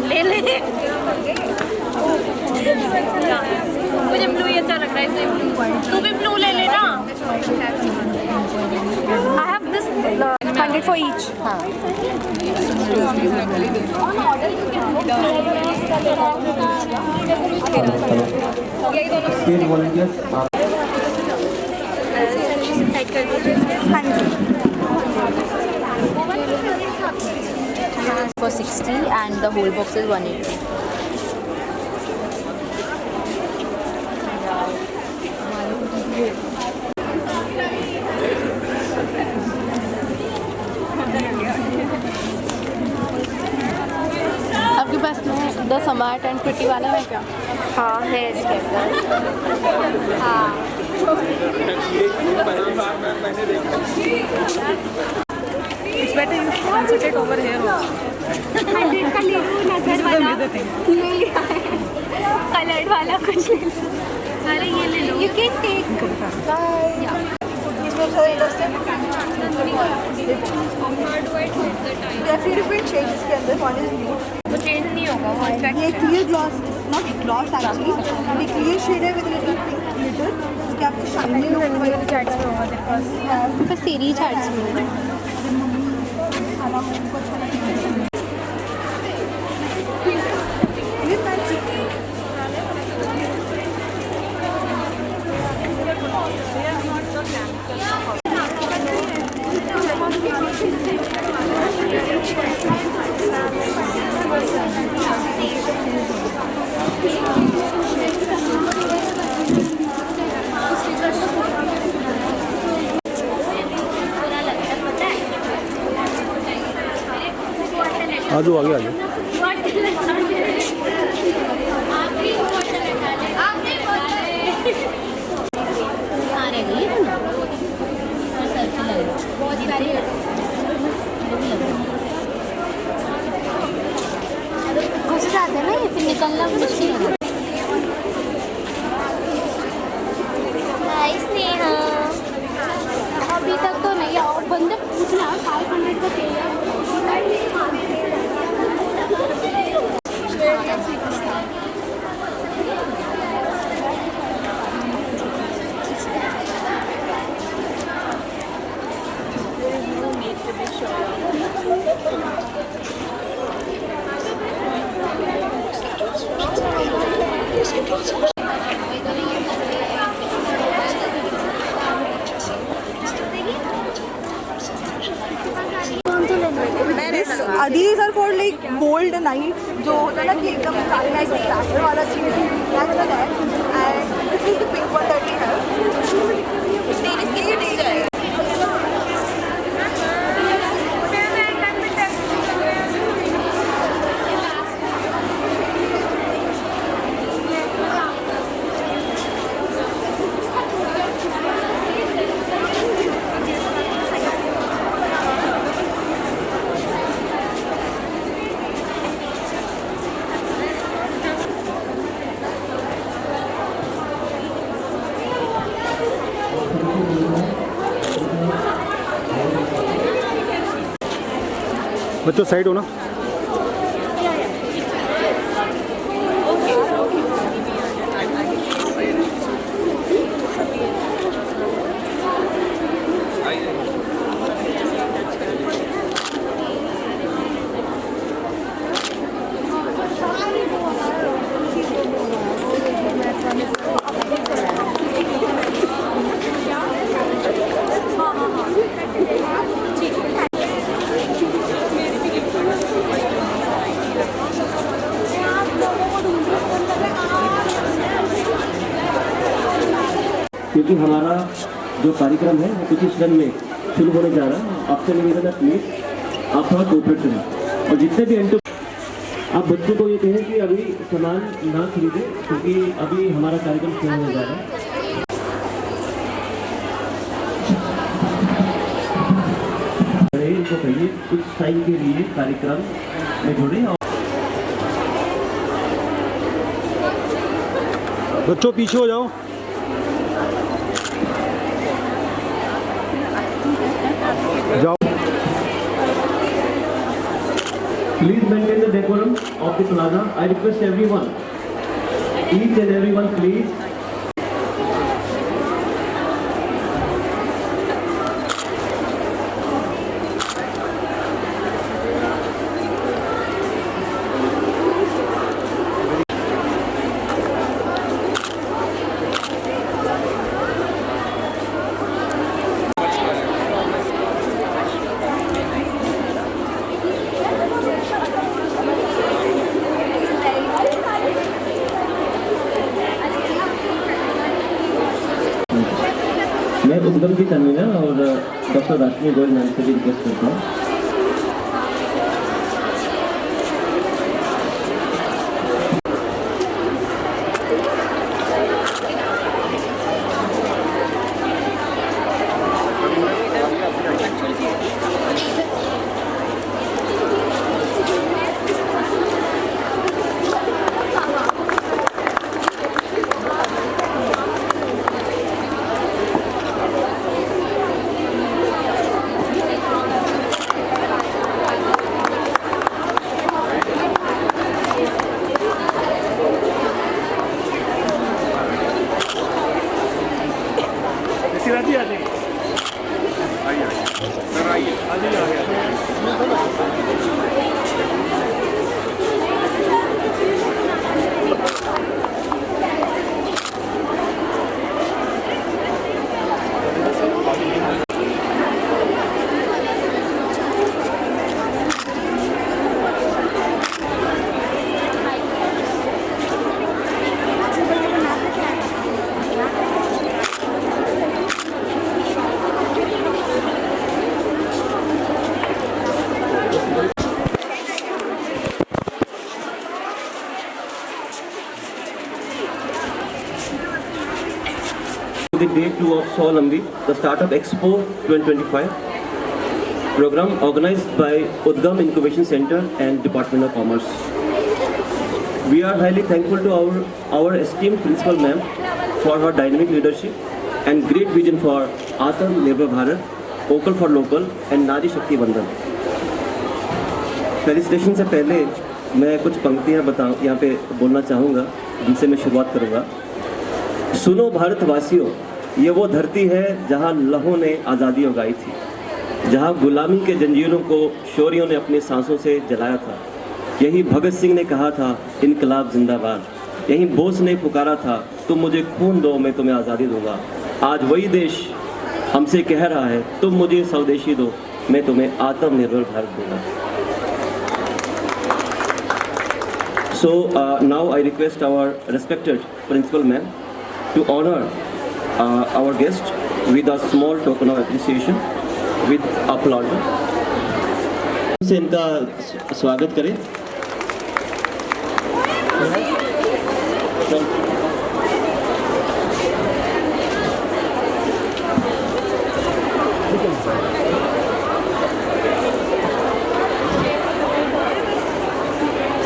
ले ले। मुझे ब्लू ही अच्छा लग रहा है इसलिए ब्लू। तू भी ब्लू ले लेना। I have this 100 for each. हाँ for 60 and the whole box is 180. आपके पास में द स्मार्ट एंड प्रिटी वाला है क्या? हाँ है इसके अंदर। हाँ It's better you concentrate over here also. 100 का ले लो नजर वाला ले लिया है। कलर्ड वाला कुछ ले लो। अरे ये ले लो। You can take. इसमें सारे इंटरेस्टेड या फिर रिपीट चेंज इसके अंदर वन इज न्यू वो चेंज नहीं होगा वो इफेक्ट ये clear gloss not gloss actually ये क्लियर शेड है विद लिटिल पिंक ग्लिटर इसके आपको शाइनिंग होगा चैट्स में होगा तेरे पास। बस तेरी चार्ट्स में ये मैचिंग आजू आगे आगे घुस जाते हैं ना ये, फिर निकलना मुश्किल है। हाय स्नेहा, अभी तक तो नहीं और बंदे पूछना 500 का चाहिए। These are for like bold nights जो होता है ना कि एकदम nice फ्लैशर वाला चीज that's the that and this is the pink one that we have स्टेन इसके लिए दे जाएगा बच्चों साइड हो ना। क्योंकि हमारा जो कार्यक्रम है वो कुछ ही क्षण में शुरू होने जा रहा है। आपसे निवेदन है प्लीज आप थोड़ा कोऑपरेट करें और जितने भी एंटर आप बच्चों को ये कहें कि अभी सामान ना खरीदें क्योंकि अभी हमारा कार्यक्रम शुरू होने जा रहा है। इनको कहिए कुछ टाइम के लिए कार्यक्रम में जुड़े। बच्चों पीछे हो जाओ। जाओ Please maintain the decorum of the plaza. I request everyone, each and everyone, please. मैं उद्गम की कन्वीनर और डॉक्टर राशि गोयल मैम से भी रिक्वेस्ट करता हूँ। The day 2 of Swalambhi, the Startup Expo 2025 program organized by Udgam Incubation Center and Department of Commerce. We are highly thankful to our esteemed principal ma'am for her dynamic leadership and great vision for Atam Nirbhar Bharat, Vocal for Local and Nari Shakti Bandhan. Felicitation से पहले मैं कुछ पंक्तियाँ यहाँ पे बोलना चाहूँगा जिनसे मैं शुरुआत करूँगा। सुनो भारतवासियों, ये वो धरती है जहाँ लहू ने आज़ादी उगाई थी, जहाँ गुलामी के जंजीरों को शौर्यों ने अपनी सांसों से जलाया था। यही भगत सिंह ने कहा था इनकलाब जिंदाबाद, यही बोस ने पुकारा था तुम मुझे खून दो मैं तुम्हें आज़ादी दूंगा। आज वही देश हमसे कह रहा है तुम मुझे स्वदेशी दो मैं तुम्हें आत्मनिर्भर भारत दूंगा। So now I request our respected principal ma'am to honor our guest with a small token of appreciation with applause. से इनका स्वागत करें।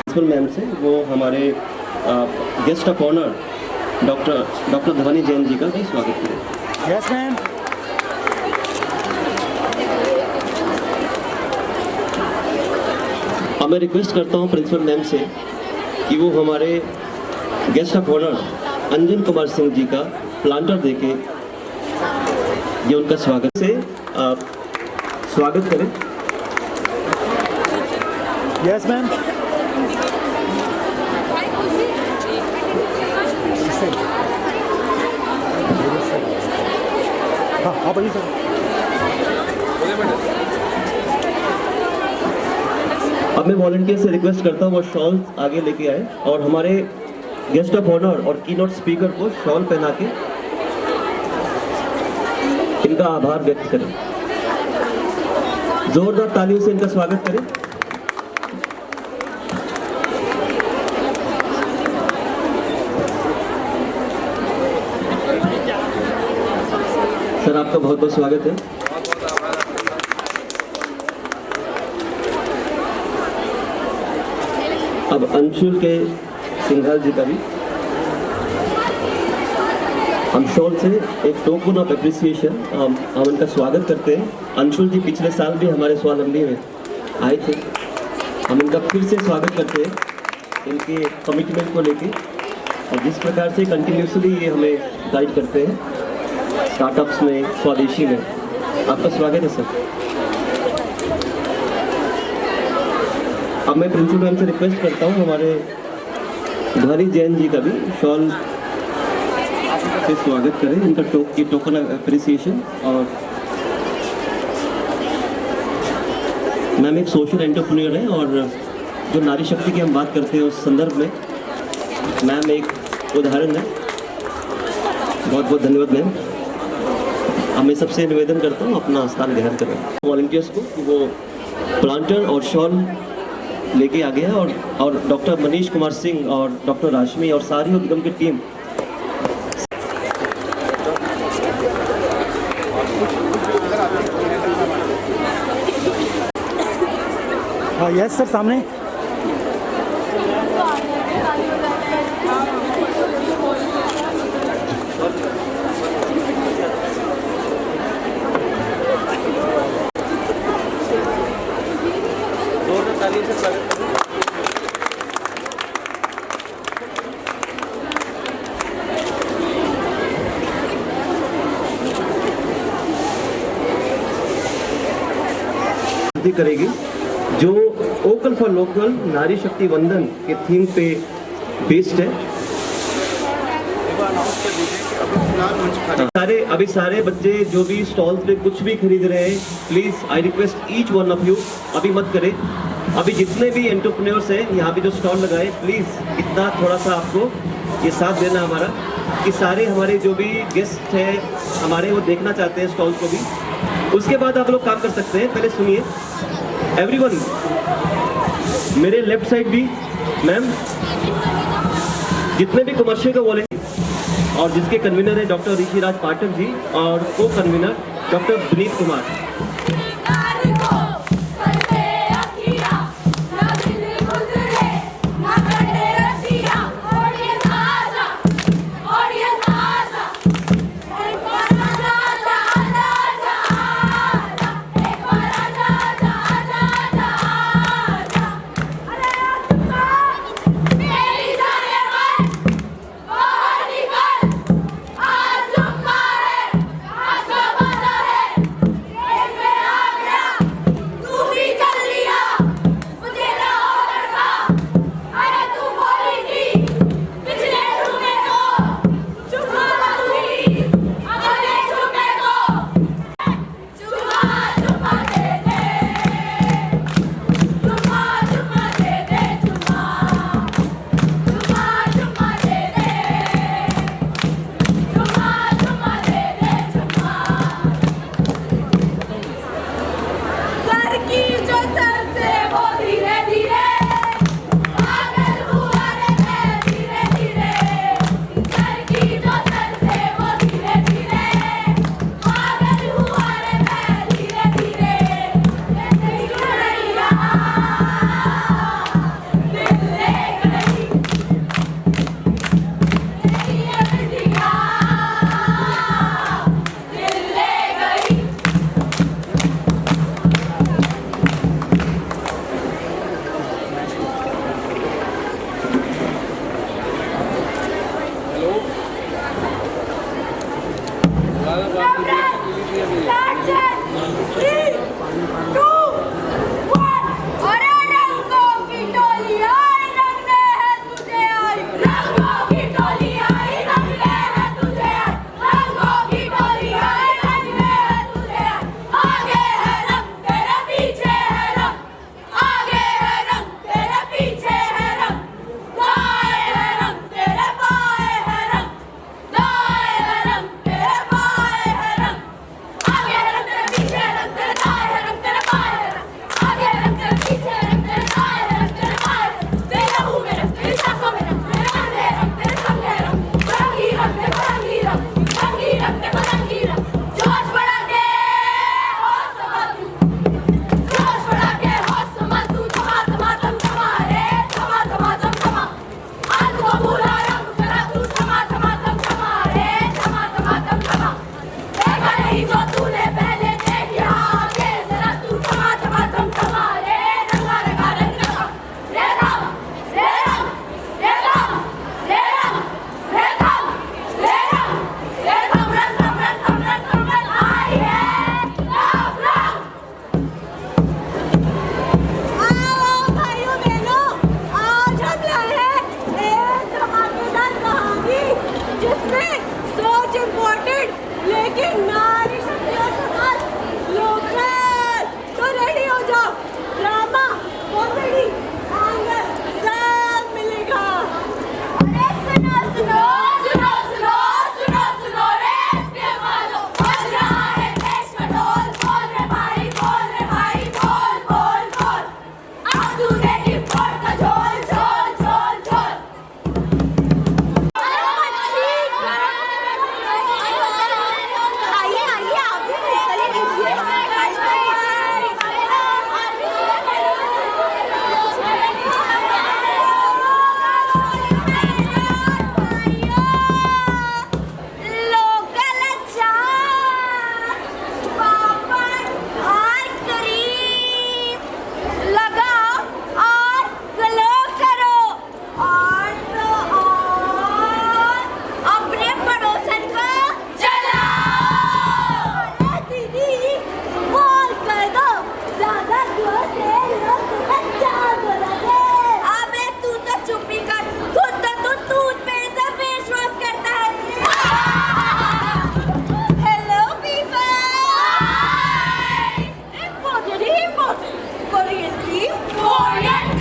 प्रिंसिपल मैम से वो हमारे guest of honour doctor Dhwani Jain ji का भी स्वागत करें। Yes ma'am. अब मैं रिक्वेस्ट करता हूँ प्रिंसिपल मैम से कि वो हमारे guest of honour Anjan Kumar Singh जी का प्लांटर देके ये उनका स्वागत से स्वागत करें। Yes ma'am. हाँ आप आइए सर। अब मैं वॉलंटियर से रिक्वेस्ट करता हूँ वो शॉल आगे लेके आए और हमारे गेस्ट ऑफ ऑनर और कीनोट स्पीकर को शॉल पहना के इनका आभार व्यक्त करें। जोरदार तालियों से इनका स्वागत करें। सर आपका बहुत बहुत स्वागत है। अब अंशुल के सिंघाल जी का भी हम शॉल से एक टोकन ऑफ एप्रिसिएशन हम इनका स्वागत करते हैं। अंशुल जी पिछले साल भी हमारे स्वावलंबी में आए थे। हम इनका फिर से स्वागत करते हैं इनके कमिटमेंट को लेके और जिस प्रकार से कंटिन्यूसली ये हमें गाइड करते हैं स्टार्टअप्स में, स्वदेशी में। आपका स्वागत है सर। अब मैं प्रिंसिपल मैम से रिक्वेस्ट करता हूँ हमारे ध्वनि जैन जी का भी शॉल से स्वागत करें, इनका टोकन अप्रिसिएशन। और मैम एक सोशल एंटरप्रेन्योर है और जो नारी शक्ति की हम बात करते हैं उस संदर्भ में मैम एक उदाहरण है। बहुत बहुत धन्यवाद मैम। अब मैं सबसे निवेदन करता हूँ अपना स्थान ग्रहण करें वॉलंटियर्स को कि वो प्लांटर और शॉल लेके आ गया और डॉक्टर मनीष कुमार सिंह और डॉक्टर राशमी और सारी उद्यम की टीम। हाँ यस सर, सामने। करेगी जो वोकल फॉर लोकल नारी शक्ति वंदन के थीम पे बेस्ड है। सारे बच्चे जो भी स्टॉल्स पे कुछ भी खरीद रहे हैं, please I request each one of you अभी मत करें। अभी जितने भी एंटरप्रेन्योर्स हैं यहाँ पे जो स्टॉल लगाए, प्लीज इतना थोड़ा सा आपको ये साथ देना हमारा कि सारे हमारे जो भी गेस्ट हैं हमारे वो देखना चाहते हैं स्टॉल्स को भी। उसके बाद आप लोग काम कर सकते हैं। पहले सुनिए एवरीवन, मेरे लेफ्ट साइड भी मैम जितने भी कमर्शियल का बोले और जिसके कन्वीनर है डॉक्टर ऋषिराज पाठक जी और को convener doctor Vineet Kumar.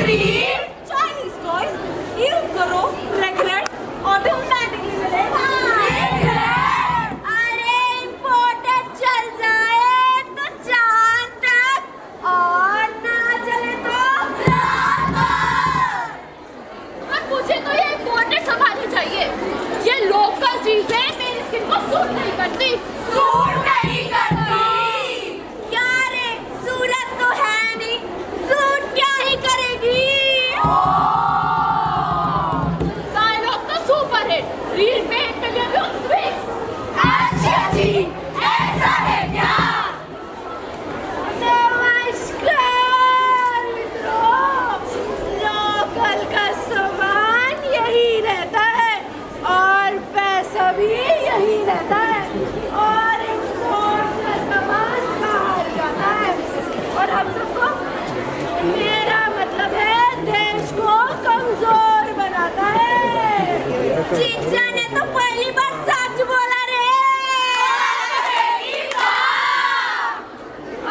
Cream Chinese toys use करो रेगुलर ऑटोमेटिकली मिलेगा। अरे इम्पोर्टेड चल जाए तो चांद तक और ना चले तो रात तक। मुझे तो ये इम्पोर्टेड संभालनी चाहिए, ये लोकल चीजें मेरी स्किन को सूट नहीं करती। सूट नहीं करती क्या रे, सूरत तो है नहीं, सूट क्या ही करेगी। डायलॉग तो सुपर हिट, रील पे 1 मिलियन व्यूज। अच्छा जी ऐसा है क्या। नमस्कार मित्रों, लोकल का सामान यही रहता है और पैसा भी यही रहता है और इम्पोर्ट का सामान बाहर जाता है। और हम सबको, मेरा मतलब है देश को कमजोर बनाता है। जीजा ने तो पहली बार सच बोला रे।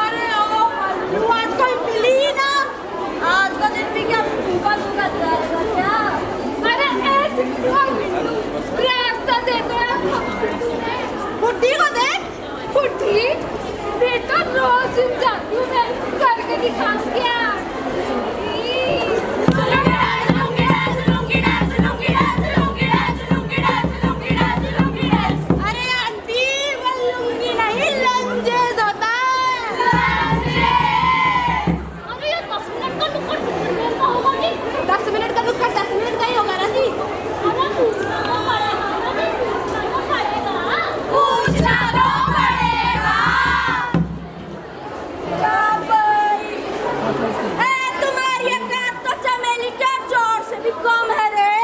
अरे ओ तू आजकल मिली ना, आज का दिन भी क्या फूका फूका जाएगा क्या। अरे रास्ता दे दो बुढ़ी को देख। बुढ़ी बेटा रोज जिम जाती हूँ मैं, करके दिखा क्या। अरे आंटी वो लुंगी नहीं लंजेस होता है। अरे ये 10 मिनट का नुक्कड़ होगा जी। 10 मिनट का नुक्कड़ 10 मिनट का ही होगा ना जी। पूछना तो पड़ेगा। तुम्हारी औकात तो चमेली के जोर से भी कम है रे।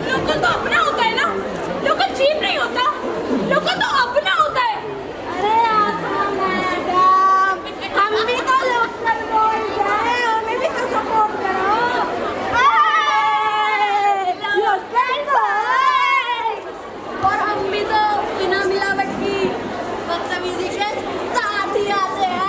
लोकल तो अपना होता है ना, लोकल चीप नहीं होता, लोकल तो अपना होता है। अरे मैडम, हम भी तो लोकल बोल रहे हैं, हमें भी तो सपोर्ट करो। और हम भी तो बिना मिलावट की बदतमीजी के साथ ही आते हैं।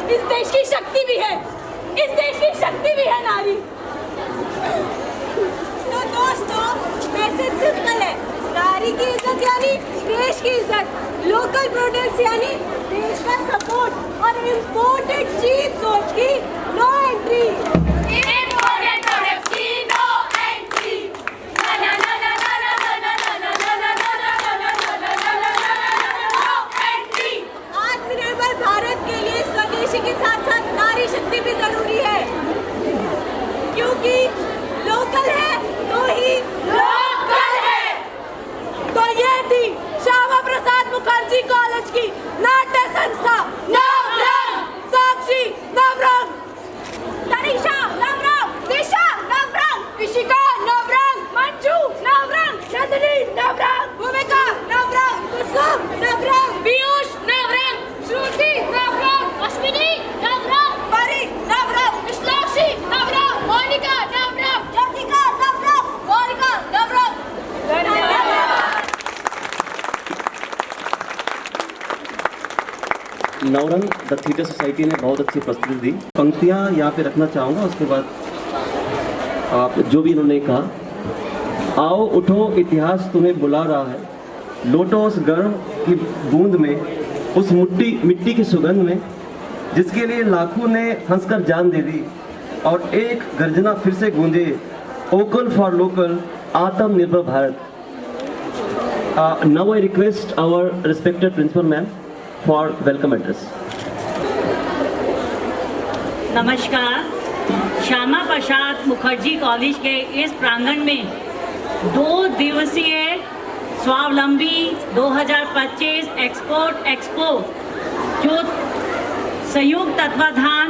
इस देश की शक्ति भी है, इस देश की शक्ति भी है नारी। तो दोस्तों मैसेज सिंपल है, नारी की इज्जत यानी देश की इज्जत, लोकल प्रोडक्ट्स यानी देश का सपोर्ट और इम्पोर्टेड चीज सोच की नो एंट्री। इम्पोर्टेड प्रोडक्ट्स की नो एंट्री। आत्मनिर्भर भारत के लिए स्वदेशी के साथ साथ नारी शक्ति भी जरूरी है, क्योंकि लोकल है तो ही लोकल है। तो ये थी श्यामा प्रसाद मुखर्जी कॉलेज की नाट्य संस्था नवरंग, साक्षी नवरंग, तनिषा नवरंग, दिशा नवरंग, ऋषिका नवरंग, मंजू नवरंग, नंदिनी नवरंग, भूमिका नवरंग, कुसुम नवरंग, पीयूष नवरंग, श्रुति Navrang, Ashwini Navrang, Pari Navrang, Vishlakshi Navrang, Monika Navrang, Jyotika Navrang, Monika Navrang. Navrang the theatre society ने बहुत अच्छी प्रस्तुति दी। पंक्तियाँ यहाँ पे रखना चाहूँगा, उसके बाद आप जो भी इन्होंने कहा। आओ उठो इतिहास तुम्हें बुला रहा है, लौटो उस गर्व की बूंद में, उस मिट्टी की सुगंध में, जिसके लिए लाखों ने हंसकर जान दे दी। और एक गर्जना फिर से गूंजे, Vocal for Local, Atmanirbhar Bharat. Now I request our respected principal ma'am for welcome address. नमस्कार। श्यामा प्रसाद मुखर्जी कॉलेज के इस प्रांगण में 2 दिवसीय स्वावलंबी 2025 एक्सपो जो संयुक्त तत्वाधान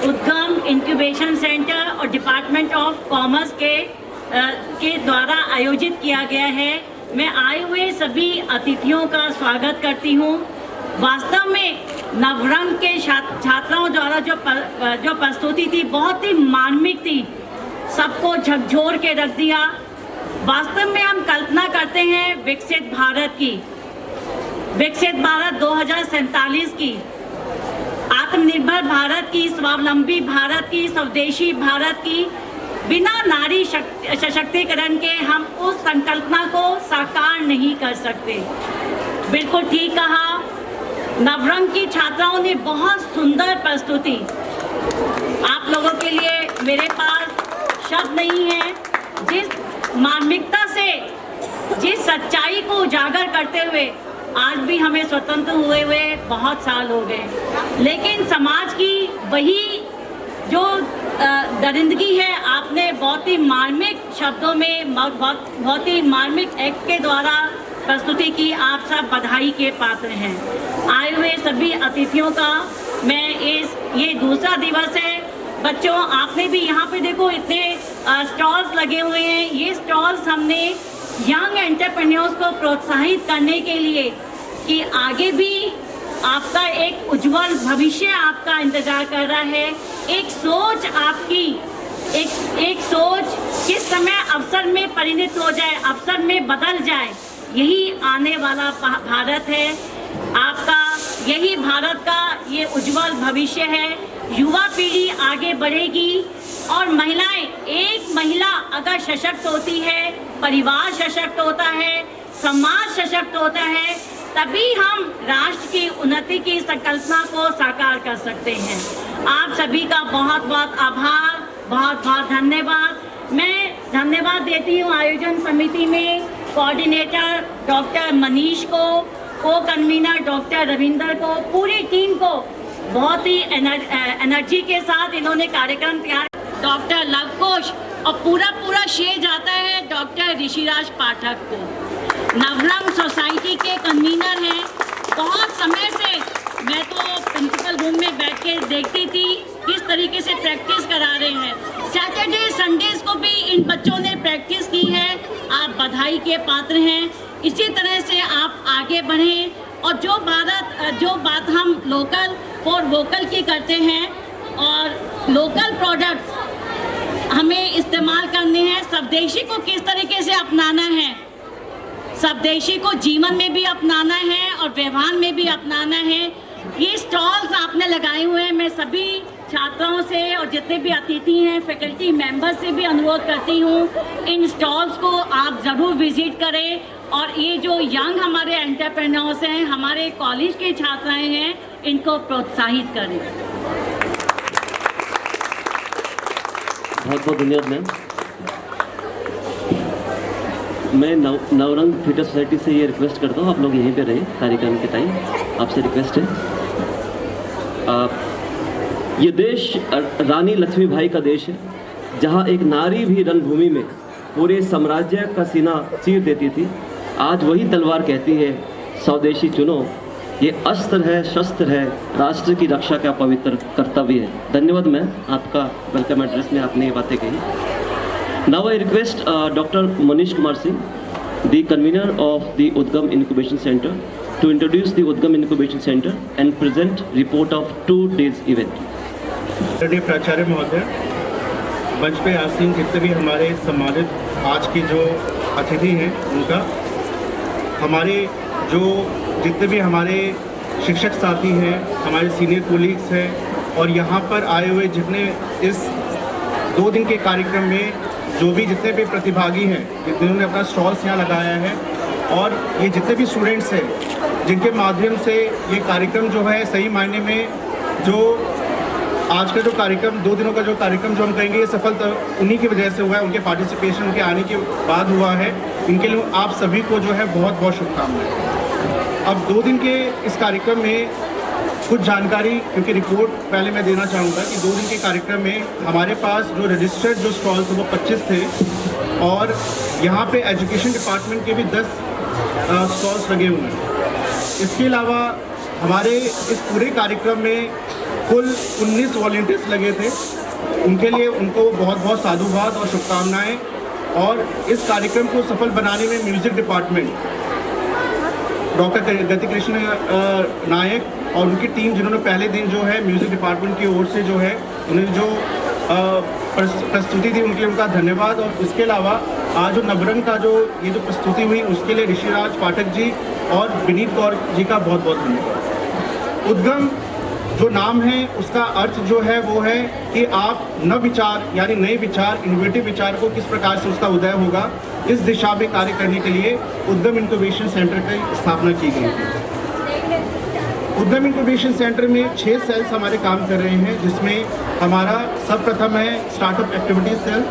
उद्गम इंक्यूबेशन सेंटर और डिपार्टमेंट ऑफ कॉमर्स के द्वारा आयोजित किया गया है। मैं आए हुए सभी अतिथियों का स्वागत करती हूँ। वास्तव में नवरंग के छात्राओं द्वारा जो प्रस्तुति थी बहुत ही मार्मिक थी, सबको झकझोर के रख दिया। वास्तव में हम कल्पना करते हैं विकसित भारत की, विकसित भारत 2047 की, आत्मनिर्भर भारत की, स्वावलंबी भारत की, स्वदेशी भारत की। बिना नारी सशक्तिकरण के हम उस संकल्पना को साकार नहीं कर सकते। बिल्कुल ठीक कहा, नवरंग की छात्राओं ने बहुत सुंदर प्रस्तुति। आप लोगों के लिए मेरे पास शब्द नहीं है। जिस मार्मिकता से, जिस सच्चाई को उजागर करते हुए आज भी हमें स्वतंत्र हुए बहुत साल हो गए, लेकिन समाज की वही जो दरिंदगी है आपने बहुत ही मार्मिक शब्दों में, बहुत ही मार्मिक एक्ट के द्वारा प्रस्तुति की। आप सब बधाई के पात्र हैं। आए हुए सभी अतिथियों का मैं ये दूसरा दिवस है। बच्चों, आपने भी यहाँ पे देखो इतने स्टॉल्स लगे हुए हैं। ये स्टॉल्स हमने यंग एंटरप्रेन्योर्स को प्रोत्साहित करने के लिए कि आगे भी आपका एक उज्जवल भविष्य आपका इंतजार कर रहा है। एक सोच आपकी, एक सोच किस समय अवसर में परिणत हो जाए, अवसर में बदल जाए, यही आने वाला भारत है आपका। यही भारत का ये उज्जवल भविष्य है। युवा पीढ़ी आगे बढ़ेगी और महिलाएं, एक महिला अगर सशक्त होती है, परिवार सशक्त होता है, समाज सशक्त होता है, तभी हम राष्ट्र की उन्नति की संकल्पना को साकार कर सकते हैं। आप सभी का बहुत बहुत आभार, बहुत बहुत धन्यवाद। मैं धन्यवाद देती हूँ आयोजन समिति में कोऑर्डिनेटर डॉक्टर मनीष को, को कन्वीनर डॉक्टर रविंदर को, पूरी टीम को। बहुत ही एनर्जी के साथ इन्होंने कार्यक्रम तैयार, डॉक्टर लवकुश, और पूरा श्रेय जाता है डॉक्टर ऋषिराज पाठक को। नवरंग सोसाइटी के कन्वीनर हैं। बहुत समय से मैं तो प्रिंसिपल रूम में बैठ के देखती थी किस तरीके से प्रैक्टिस करा रहे हैं। सैटरडे संडेज को भी इन बच्चों ने प्रैक्टिस की है। आप बधाई के पात्र हैं। इसी तरह से आप आगे बढ़ें और जो बात हम लोकल फॉर वोकल की करते हैं और लोकल प्रोडक्ट्स हमें इस्तेमाल करने हैं, स्वदेशी को किस तरीके से अपनाना है, स्वदेशी को जीवन में भी अपनाना है और व्यवहार में भी अपनाना है। ये स्टॉल्स आपने लगाए हुए हैं। मैं सभी छात्राओं से और जितने भी अतिथि हैं, फैकल्टी मेंबर से भी अनुरोध करती हूँ, इन स्टॉल्स को आप ज़रूर विजिट करें और ये जो यंग हमारे एंटरप्रेन्योर्स हैं, हमारे कॉलेज के छात्राएं हैं, इनको प्रोत्साहित करें। बहुत बहुत धन्यवाद मैम। मैं नवरंग थिएटर सोसाइटी से ये रिक्वेस्ट करता हूँ, आप लोग यहीं पे रहे कार्यक्रम के टाइम, आपसे रिक्वेस्ट है। ये देश रानी लक्ष्मीबाई का देश है, जहाँ एक नारी भी रणभूमि में पूरे साम्राज्य का सीना चीर देती थी। आज वही तलवार कहती है स्वदेशी चुनो। ये अस्त्र है, शस्त्र है, राष्ट्र की रक्षा का पवित्र कर्तव्य है। धन्यवाद मैम, आपका वेलकम एड्रेस में आपने ये बातें कही। Now I request Dr. Manish Kumar Singh, the convener of the Udgam Incubation Center, to introduce the Udgam Incubation Center and present report of 2 days event. प्राचार्य महोदय, मंच पे आसीन जितने भी हमारे सम्मानित आज की जो अतिथि हैं उनका, हमारे जो जितने भी हमारे शिक्षक साथी हैं, हमारे सीनियर कोलीग्स हैं और यहाँ पर आए हुए जितने इस 2 दिन के कार्यक्रम में जो भी जितने भी प्रतिभागी हैं, जिन्होंने अपना स्टॉल्स यहाँ लगाया है और ये जितने भी स्टूडेंट्स हैं जिनके माध्यम से ये कार्यक्रम जो है सही मायने में जो आज का जो कार्यक्रम 2 दिनों का जो कार्यक्रम जो हम कहेंगे ये सफल तो उन्हीं की वजह से हुआ है, उनके पार्टिसिपेशन उनके आने के बाद हुआ है। इनके लिए आप सभी को जो है बहुत बहुत शुभकामनाएं। अब 2 दिन के इस कार्यक्रम में कुछ जानकारी, क्योंकि रिपोर्ट पहले मैं देना चाहूँगा कि 2 दिन के कार्यक्रम में हमारे पास जो रजिस्टर्ड जो स्टॉल थे वो 25 थे और यहाँ पे एजुकेशन डिपार्टमेंट के भी 10 स्टॉल्स लगे हुए हैं। इसके अलावा हमारे इस पूरे कार्यक्रम में कुल 19 वॉलंटियर्स लगे थे। उनके लिए उनको बहुत बहुत साधुवाद और शुभकामनाएं। और इस कार्यक्रम को सफल बनाने में म्यूज़िक डिपार्टमेंट, डॉक्टर गति कृष्ण नायक और उनकी टीम, जिन्होंने पहले दिन जो है म्यूज़िक डिपार्टमेंट की ओर से जो है उन्हें जो प्रस्तुति दी, उनके लिए उनका धन्यवाद। और इसके अलावा आज जो नवरंग का जो ये जो प्रस्तुति हुई उसके लिए ऋषिराज पाठक जी और विनीत कौर जी का बहुत बहुत धन्यवाद। उद्गम जो नाम है उसका अर्थ जो है वो है कि आप नव विचार यानी नए विचार, इनोवेटिव विचार को किस प्रकार से उसका उदय होगा, इस दिशा में कार्य करने के लिए उद्गम इंक्यूबेशन सेंटर की स्थापना की गई है। उद्गम इंक्यूबेशन सेंटर में 6 सेल्स हमारे काम कर रहे हैं, जिसमें हमारा सर्वप्रथम है स्टार्टअप एक्टिविटीज सेल,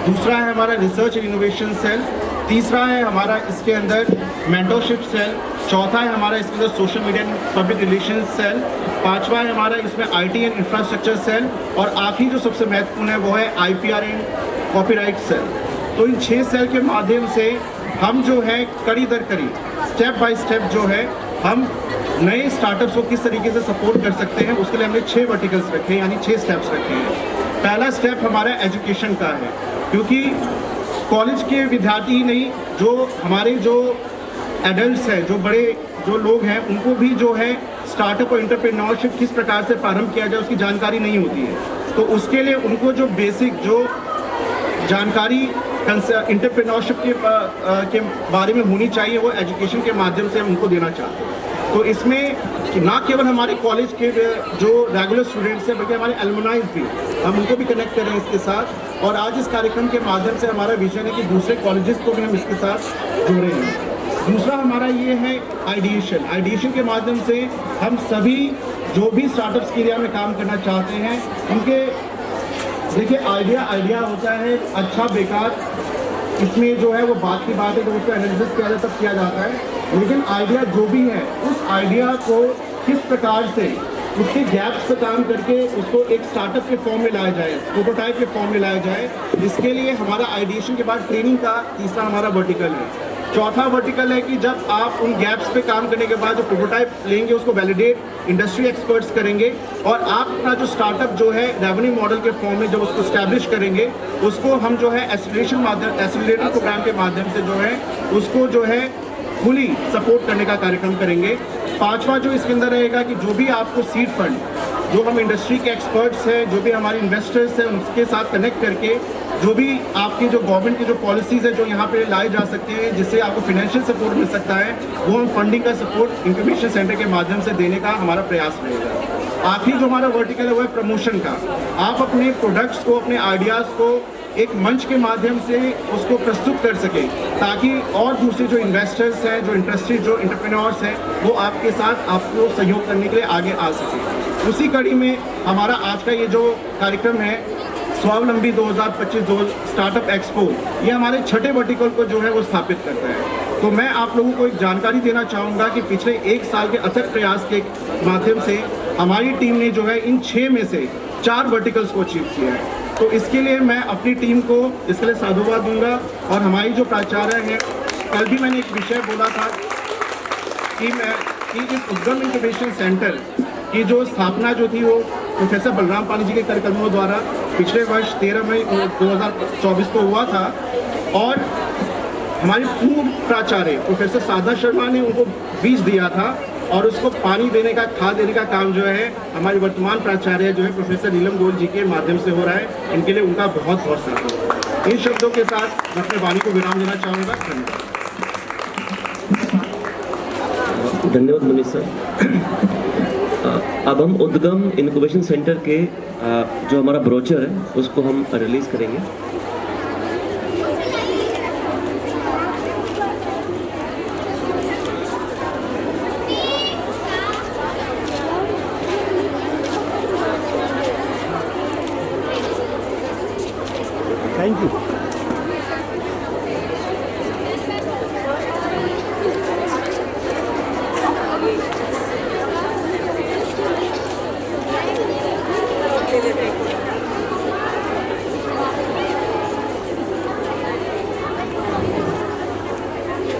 दूसरा है हमारा रिसर्च एंड इनोवेशन सेल, तीसरा है हमारा इसके अंदर मेंटरशिप सेल, चौथा है हमारा इसके अंदर social media and public relations cell, पांचवा है हमारा इसमें आईटी एंड इंफ्रास्ट्रक्चर सेल और आखिरी जो सबसे महत्वपूर्ण है वो है आईपीआर एंड कॉपीराइट सेल। तो इन 6 सेल के माध्यम से हम जो है कड़ी दर कड़ी, स्टेप बाय स्टेप जो है हम नए स्टार्टअप्स को किस तरीके से सपोर्ट कर सकते हैं, उसके लिए हमने 6 वर्टिकल्स रखे हैं, यानी 6 स्टेप्स रखे हैं। पहला स्टेप हमारा एजुकेशन का है, क्योंकि कॉलेज के विद्यार्थी ही नहीं, जो हमारे जो एडल्ट्स हैं, जो बड़े जो लोग हैं, उनको भी जो है स्टार्टअप और एंटरप्रेन्योरशिप किस प्रकार से प्रारंभ किया जाए उसकी जानकारी नहीं होती है। तो उसके लिए उनको जो बेसिक जो जानकारी एंटरप्रेन्योरशिप के बारे में होनी चाहिए वो एजुकेशन के माध्यम से हम उनको देना चाहते हैं। तो इसमें ना केवल हमारे कॉलेज के जो रेगुलर स्टूडेंट्स हैं बल्कि हमारे एलुमनाइज भी, हम उनको भी कनेक्ट कर रहे हैं इसके साथ। और आज इस कार्यक्रम के माध्यम से हमारा विजन है कि दूसरे कॉलेजेस को भी हम इसके साथ जोड़े हैं। दूसरा हमारा ये है आइडिएशन। आइडिएशन के माध्यम से हम सभी जो भी स्टार्टअप्स के एरिया में काम करना चाहते हैं उनके, देखिए आइडिया होता है अच्छा बेकार, इसमें जो है वो बात की बात है, तो उसको एनालिसिस किया जाए तब किया जाता है। लेकिन आइडिया जो भी है उस आइडिया को किस प्रकार से उसके गैप्स पे काम करके उसको एक स्टार्टअप के फॉर्म में लाया जाए, प्रोटोटाइप के फॉर्म में लाया जाए, इसके लिए हमारा आइडिएशन के बाद ट्रेनिंग का तीसरा हमारा वर्टिकल है। चौथा वर्टिकल है कि जब आप उन गैप्स पे काम करने के बाद जो प्रोटोटाइप लेंगे उसको वैलिडेट इंडस्ट्री एक्सपर्ट्स करेंगे और आप अपना जो स्टार्टअप जो है रेवेन्यू मॉडल के फॉर्म में जब उसको स्टैब्लिश करेंगे उसको हम जो है एक्सीलरेटर प्रोग्राम के माध्यम से जो है उसको जो है फुली सपोर्ट करने का कार्यक्रम करेंगे। पांचवा जो इसके अंदर रहेगा कि जो भी आपको सीड फंड, जो हम इंडस्ट्री के एक्सपर्ट्स हैं, जो भी हमारे इन्वेस्टर्स हैं, उनके साथ कनेक्ट करके जो भी आपकी जो गवर्नमेंट की जो पॉलिसीज़ है जो यहाँ पे लाए जा सकते हैं जिससे आपको फाइनेंशियल सपोर्ट मिल सकता है, वो हम फंडिंग का सपोर्ट इंक्यूबेशन सेंटर के माध्यम से देने का हमारा प्रयास रहेगा। आखिरी जो हमारा वर्टिकल है वो है प्रमोशन का। आप अपने प्रोडक्ट्स को, अपने आइडियाज़ को एक मंच के माध्यम से उसको प्रस्तुत कर सके ताकि और दूसरे जो इन्वेस्टर्स हैं, जो इंडस्ट्री, जो एंटरप्रेन्योर्स हैं, वो आपके साथ आपको सहयोग करने के लिए आगे आ सके। उसी कड़ी में हमारा आज का ये जो कार्यक्रम है स्वावलंबी 2025 स्टार्टअप एक्सपो, ये हमारे छठे वर्टिकल को जो है वो स्थापित करता है। तो मैं आप लोगों को एक जानकारी देना चाहूँगा कि पिछले 1 साल के अथक प्रयास के माध्यम से हमारी टीम ने जो है इन 6 में से 4 वर्टिकल्स को अचीव किया है। तो इसके लिए मैं अपनी टीम को इसके लिए साधुवाद दूंगा। और हमारी जो प्राचार्य हैं, कल भी मैंने एक विषय बोला था कि इस उद्गम इंक्यूबेशन सेंटर की जो स्थापना जो थी वो प्रोफेसर बलराम पानी जी के कार्यक्रमों द्वारा पिछले वर्ष 13 मई 2024 को हुआ था। और हमारे पूर्व प्राचार्य प्रोफेसर साधा शर्मा ने उनको बीज दिया था और उसको पानी देने का, खाद देने का काम जो है हमारे वर्तमान प्राचार्य जो है प्रोफेसर नीलम गोयल जी के माध्यम से हो रहा है। इनके लिए उनका बहुत बहुत साथ। इन शब्दों के साथ मैं अपने वाणी को विराम देना चाहूँगा। धन्यवाद मनीष सर। अब हम उद्गम इनक्यूबेशन सेंटर के जो हमारा ब्रोचर है उसको हम रिलीज करेंगे।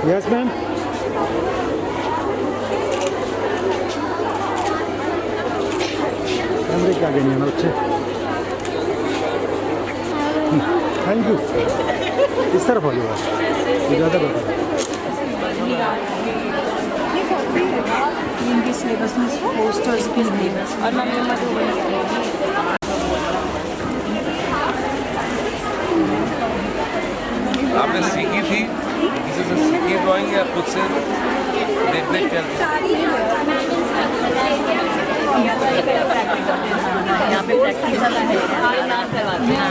Yes ma'am. कैमरे क्या देनी है ना बच्चे। Thank you. इस तरफ हो जाएगा ज़्यादा बेहतर। इनकी सिलेबस में पोस्टर्स भी नहीं और मैम ये आपने सीखी थी किसी से सीखी ड्राइंग या खुद से देख देख कर? यहाँ पे प्रैक्टिकल है, करवाते हैं।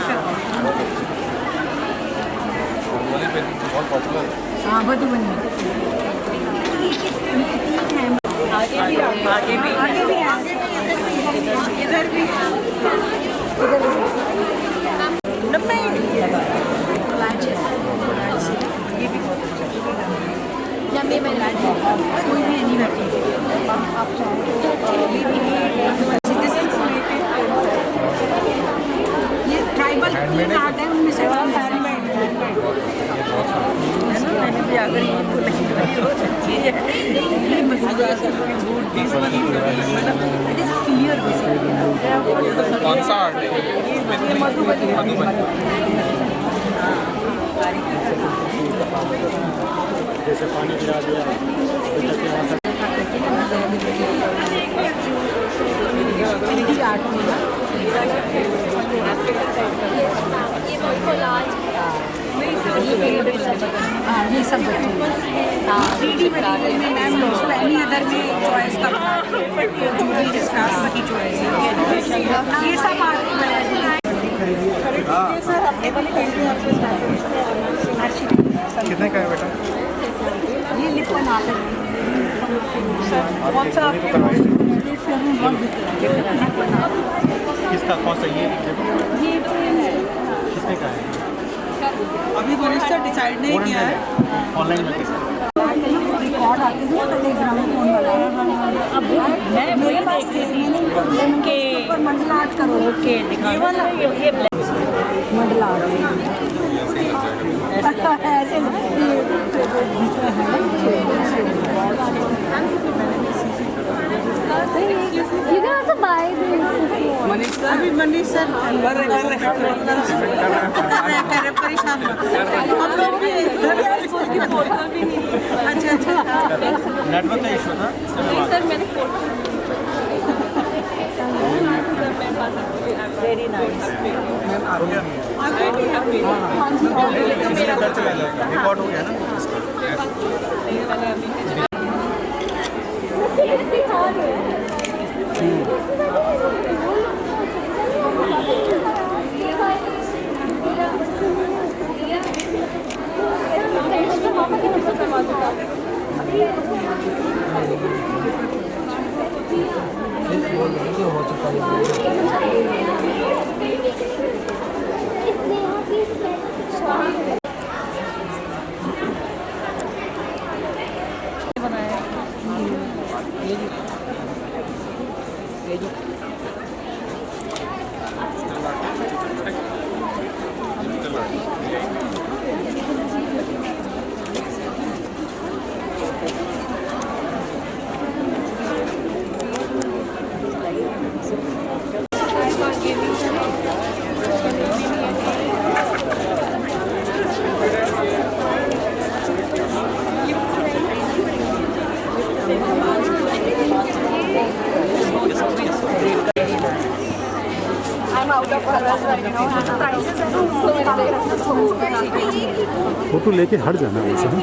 रंगोली पेंटिंग बहुत पॉपुलर है। हाँ मधुबनी आगे भी इधर भी कोई भी नहीं बैठी ये ट्राइबल आर्ट है उनमें से हैंडमेड है ना। मैंने भी अगर ये कौन सा आर्ट है? मधुबनी। जैसे पानी गिरा दिया ये सब CD मटेरियल में मैम एनी अदर में चॉइस का जो भी जिसका बाकी चॉइस है ये सब कितने का है बेटा? ये लिपन आर्ट है। कौन सा किसका कौन सा ये कितने का है? अभी मनीषा डिसाइड नहीं किया है। ऑनलाइन में रिकॉर्ड आते हैं टेलीग्राम में फोन वाला अब मैं मेरे पास के मंडला आर्ट करो ओके ये वाला ये मंडला आर्ट ऐसे You can also buy this. अभी मनीष सर कर रहे परेशान मत हम लोग भी सोच के फोटो भी नहीं। अच्छा नेटवर्क का इशू था सर मैंने वेरी नाइस। रिकॉर्ड हो गया ना फोटो लेके हट जाना वैसे है।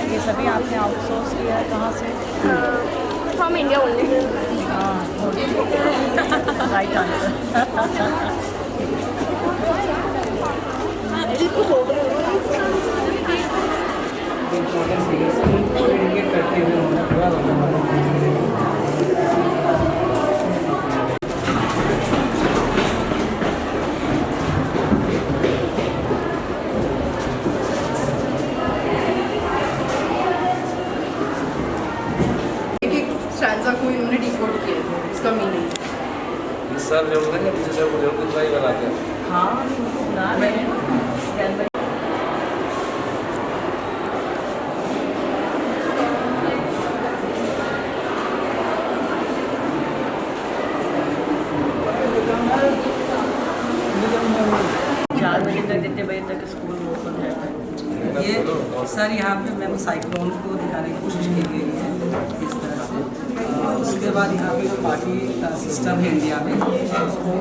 ये सभी आपने आउटसोर्स किया है कहाँ से? From India only. Right answer. Good किया है, इसका मीनिंग। इस साल जरूर देंगे, पिछले साल को जरूर ट्राई बनाते हैं। हाँ मैं 4 बजे तक कितने बजे तक स्कूल ओपन है? ये सर यहाँ पे मैम साइक्लोन को दिखाने की कोशिश की गई है इस तरह से। उसके बाद यहाँ पे जो पार्टी का सिस्टम है इंडिया में उसको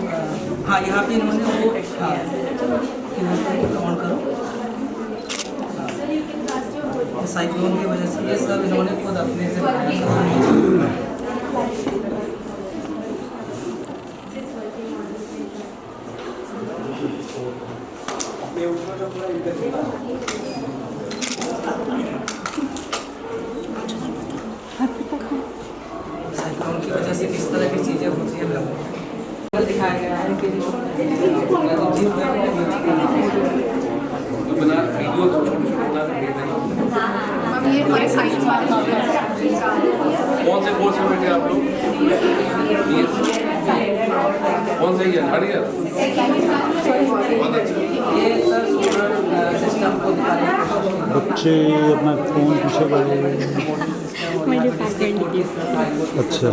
हाँ यहाँ पे इन्होंने वो ऑन करो साइक्लोन की वजह से ये सब इन्होंने खुद अपने से बनाया। साइक्लोन की वजह से किस तरह की चीज़ें होती हैं दिखाया गया है कि बना वीडियो तो छोटे बना के भेज देंगे। ये हमारे साइंस वाले कौन से कोर्स में बैठे आप लोग? कौन से ये गाड़ी है? बहुत अच्छा। ये सर सोलर सिस्टम को दिखाने की कोशिश की। बच्चे अपना फ़ोन पीछे बढ़े। अच्छा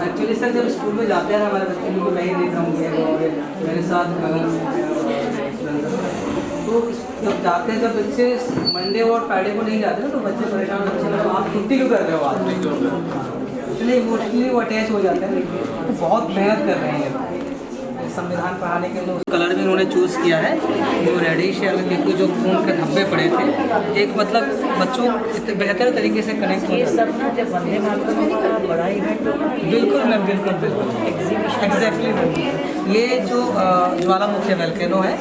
एक्चुअली सर जब स्कूल में जाते हैं हमारे बच्चे को मैं ही देख रहा हूँ मेरे साथ तो जब जाते हैं जब बच्चे मंडे और फ्राइडे को नहीं जाते ना तो बच्चे परेशान होते हैं आप छुट्टी क्यों कर रहे हो आज? इसलिए इमोशनली वो अटैच हो जाते हैं तो बहुत मेहनत कर रहे हैं संविधान पढ़ाने के लिए। कलर भी उन्होंने चूज़ किया है जो रेडिश है क्योंकि जो खून के धब्बे पड़े थे एक मतलब बच्चों इतने बेहतर तरीके से कनेक्ट हो सब ना जब वंदे मातरम का बड़ा इवेंट होगा। बिल्कुल मैम बिल्कुल एग्जैक्टली मैम। ये जो ज्वालामुखी वोल्केनो है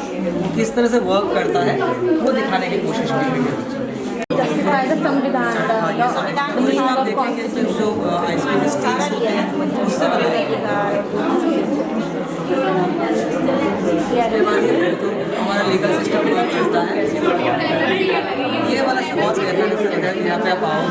किस तरह से वर्क करता है वो दिखाने की कोशिश की गई है। संविधान आप देखेंगे जो आइसक्रीम स्टिक्स होते हैं उससे हमारा लीगल सिस्टम वर्क करता है। ये वाला से बहुत बेहतर है कि यहाँ पे आप आओ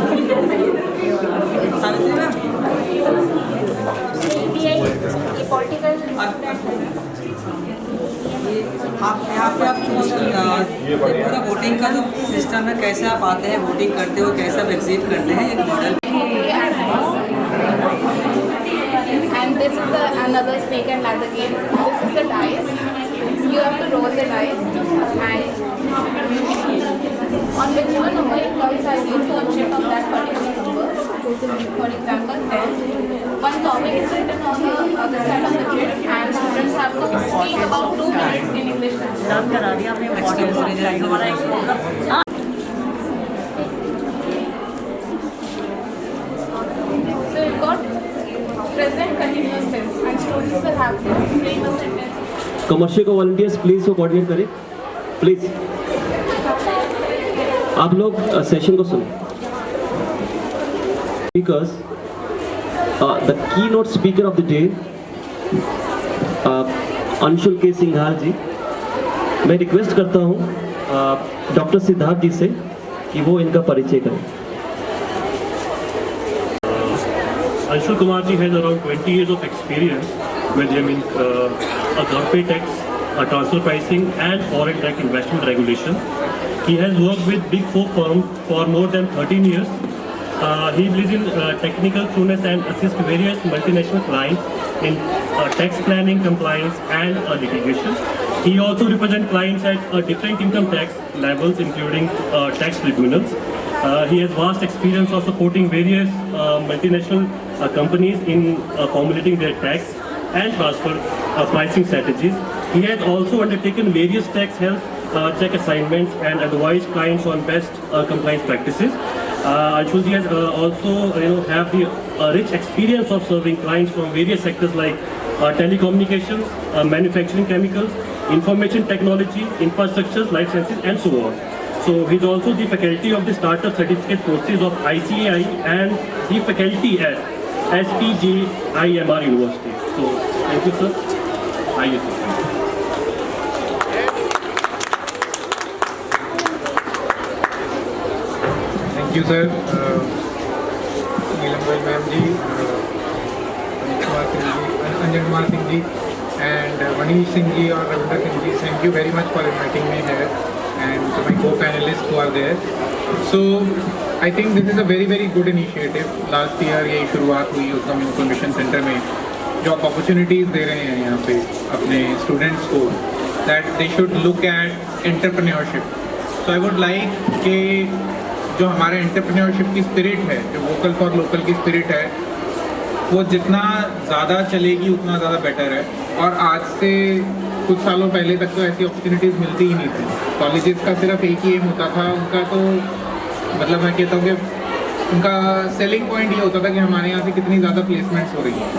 आप यहाँ पे आप पूरा वोटिंग का जो सिस्टम है कैसे आप आते हैं वोटिंग करते हो कैसे आप एग्जिट करते हैं एक model. And this is another snake and ladder game. This is the dice. You have to roll the dice and on whichever number it comes, I need to check on that particular number. For example, 10. One topic is written on the other side of the chip and students have to speak about 2 minutes in English language. नाम करा दिया आपने हमारा एक So you've got present continuous tense and students will have to frame a sentence. Commercial को volunteers please को coordinate करें please. आप लोग सेशन को सुनो। Speakers the keynote speaker of the day Anshul के सिंघाल जी। मैं रिक्वेस्ट करता हूँ डॉक्टर सिद्धार्थ जी से कि वो इनका परिचय करें। Anshul Kumar ji has around 20 years of experience with him in corporate tax, transfer pricing and foreign direct investment regulation. He has worked with Big Four firms for more than 13 years. He believes in technical trueness and assists various multinational clients in tax planning, compliance and litigation. He also represents clients at different income tax levels including tax tribunals. He has vast experience of supporting various multinational companies in formulating their tax and transfer pricing strategies. He has also undertaken various tax health check assignments and advised clients on best compliance practices. Anshul ji has also have the rich experience of serving clients from various sectors like telecommunications, manufacturing chemicals, information technology, infrastructures, life sciences and so on. So he's also the faculty of the startup certificate courses of ICAI and the faculty at SPJIMR University. So thank you sir. Thank you sir. Neelam ma'am ji. Anjan Kumar Singh ji and Manish Singh ji or Ravinder Singh ji, thank you very much for inviting me here, and to my co-panelists who are there. So I think this is a very good initiative. Last year ये शुरुआत हुई उत्तम information centre में, जो opportunities दे रहे हैं यहाँ पे अपने स्टूडेंट्स को, that they should look at entrepreneurship. So I would like कि जो हमारे एंटरप्रेन्योरशिप की स्पिरिट है, जो वोकल फॉर लोकल की स्पिरिट है, वो जितना ज़्यादा चलेगी उतना ज़्यादा बेटर है. और आज से कुछ सालों पहले तक तो ऐसी अपॉर्चुनिटीज़ मिलती ही नहीं थी. कॉलेजेस का सिर्फ एक ही एम होता था उनका, तो मतलब मैं कहता हूँ कि उनका सेलिंग पॉइंट ये होता था कि हमारे यहाँ से कितनी ज़्यादा प्लेसमेंट्स हो रही हैं.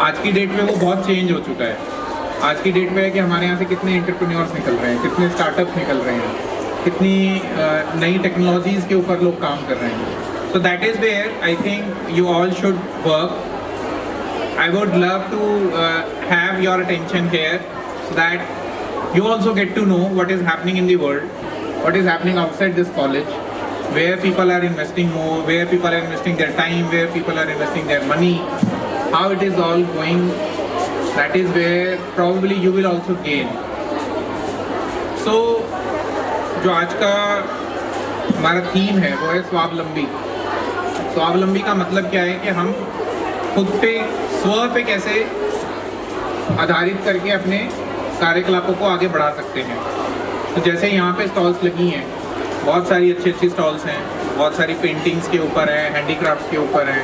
आज की डेट में वो बहुत चेंज हो चुका है. आज की डेट में है कि हमारे यहाँ से कितने एंटरप्रेन्योर्स निकल रहे हैं, कितने स्टार्टअप्स निकल रहे हैं, कितनी नई टेक्नोलॉजीज़ के ऊपर लोग काम कर रहे हैं. So that is where I think you all should work. I would love to have your attention here so that you also get to know what is happening in the world, what is happening outside this college, where people are investing more, where people are investing their time, where people are investing their money, how it is all going. That is where probably you will also gain. So जो आज का हमारा theme है वो है स्वावलंबी. स्वावलंबी का मतलब क्या है कि हम खुद पे, स्व पे कैसे आधारित करके अपने कार्यकलापों को आगे बढ़ा सकते हैं. तो जैसे यहाँ पे स्टॉल्स लगी हैं, बहुत सारी अच्छी स्टॉल्स हैं, बहुत सारी पेंटिंग्स के ऊपर है, हैंडीक्राफ्ट्स के ऊपर है.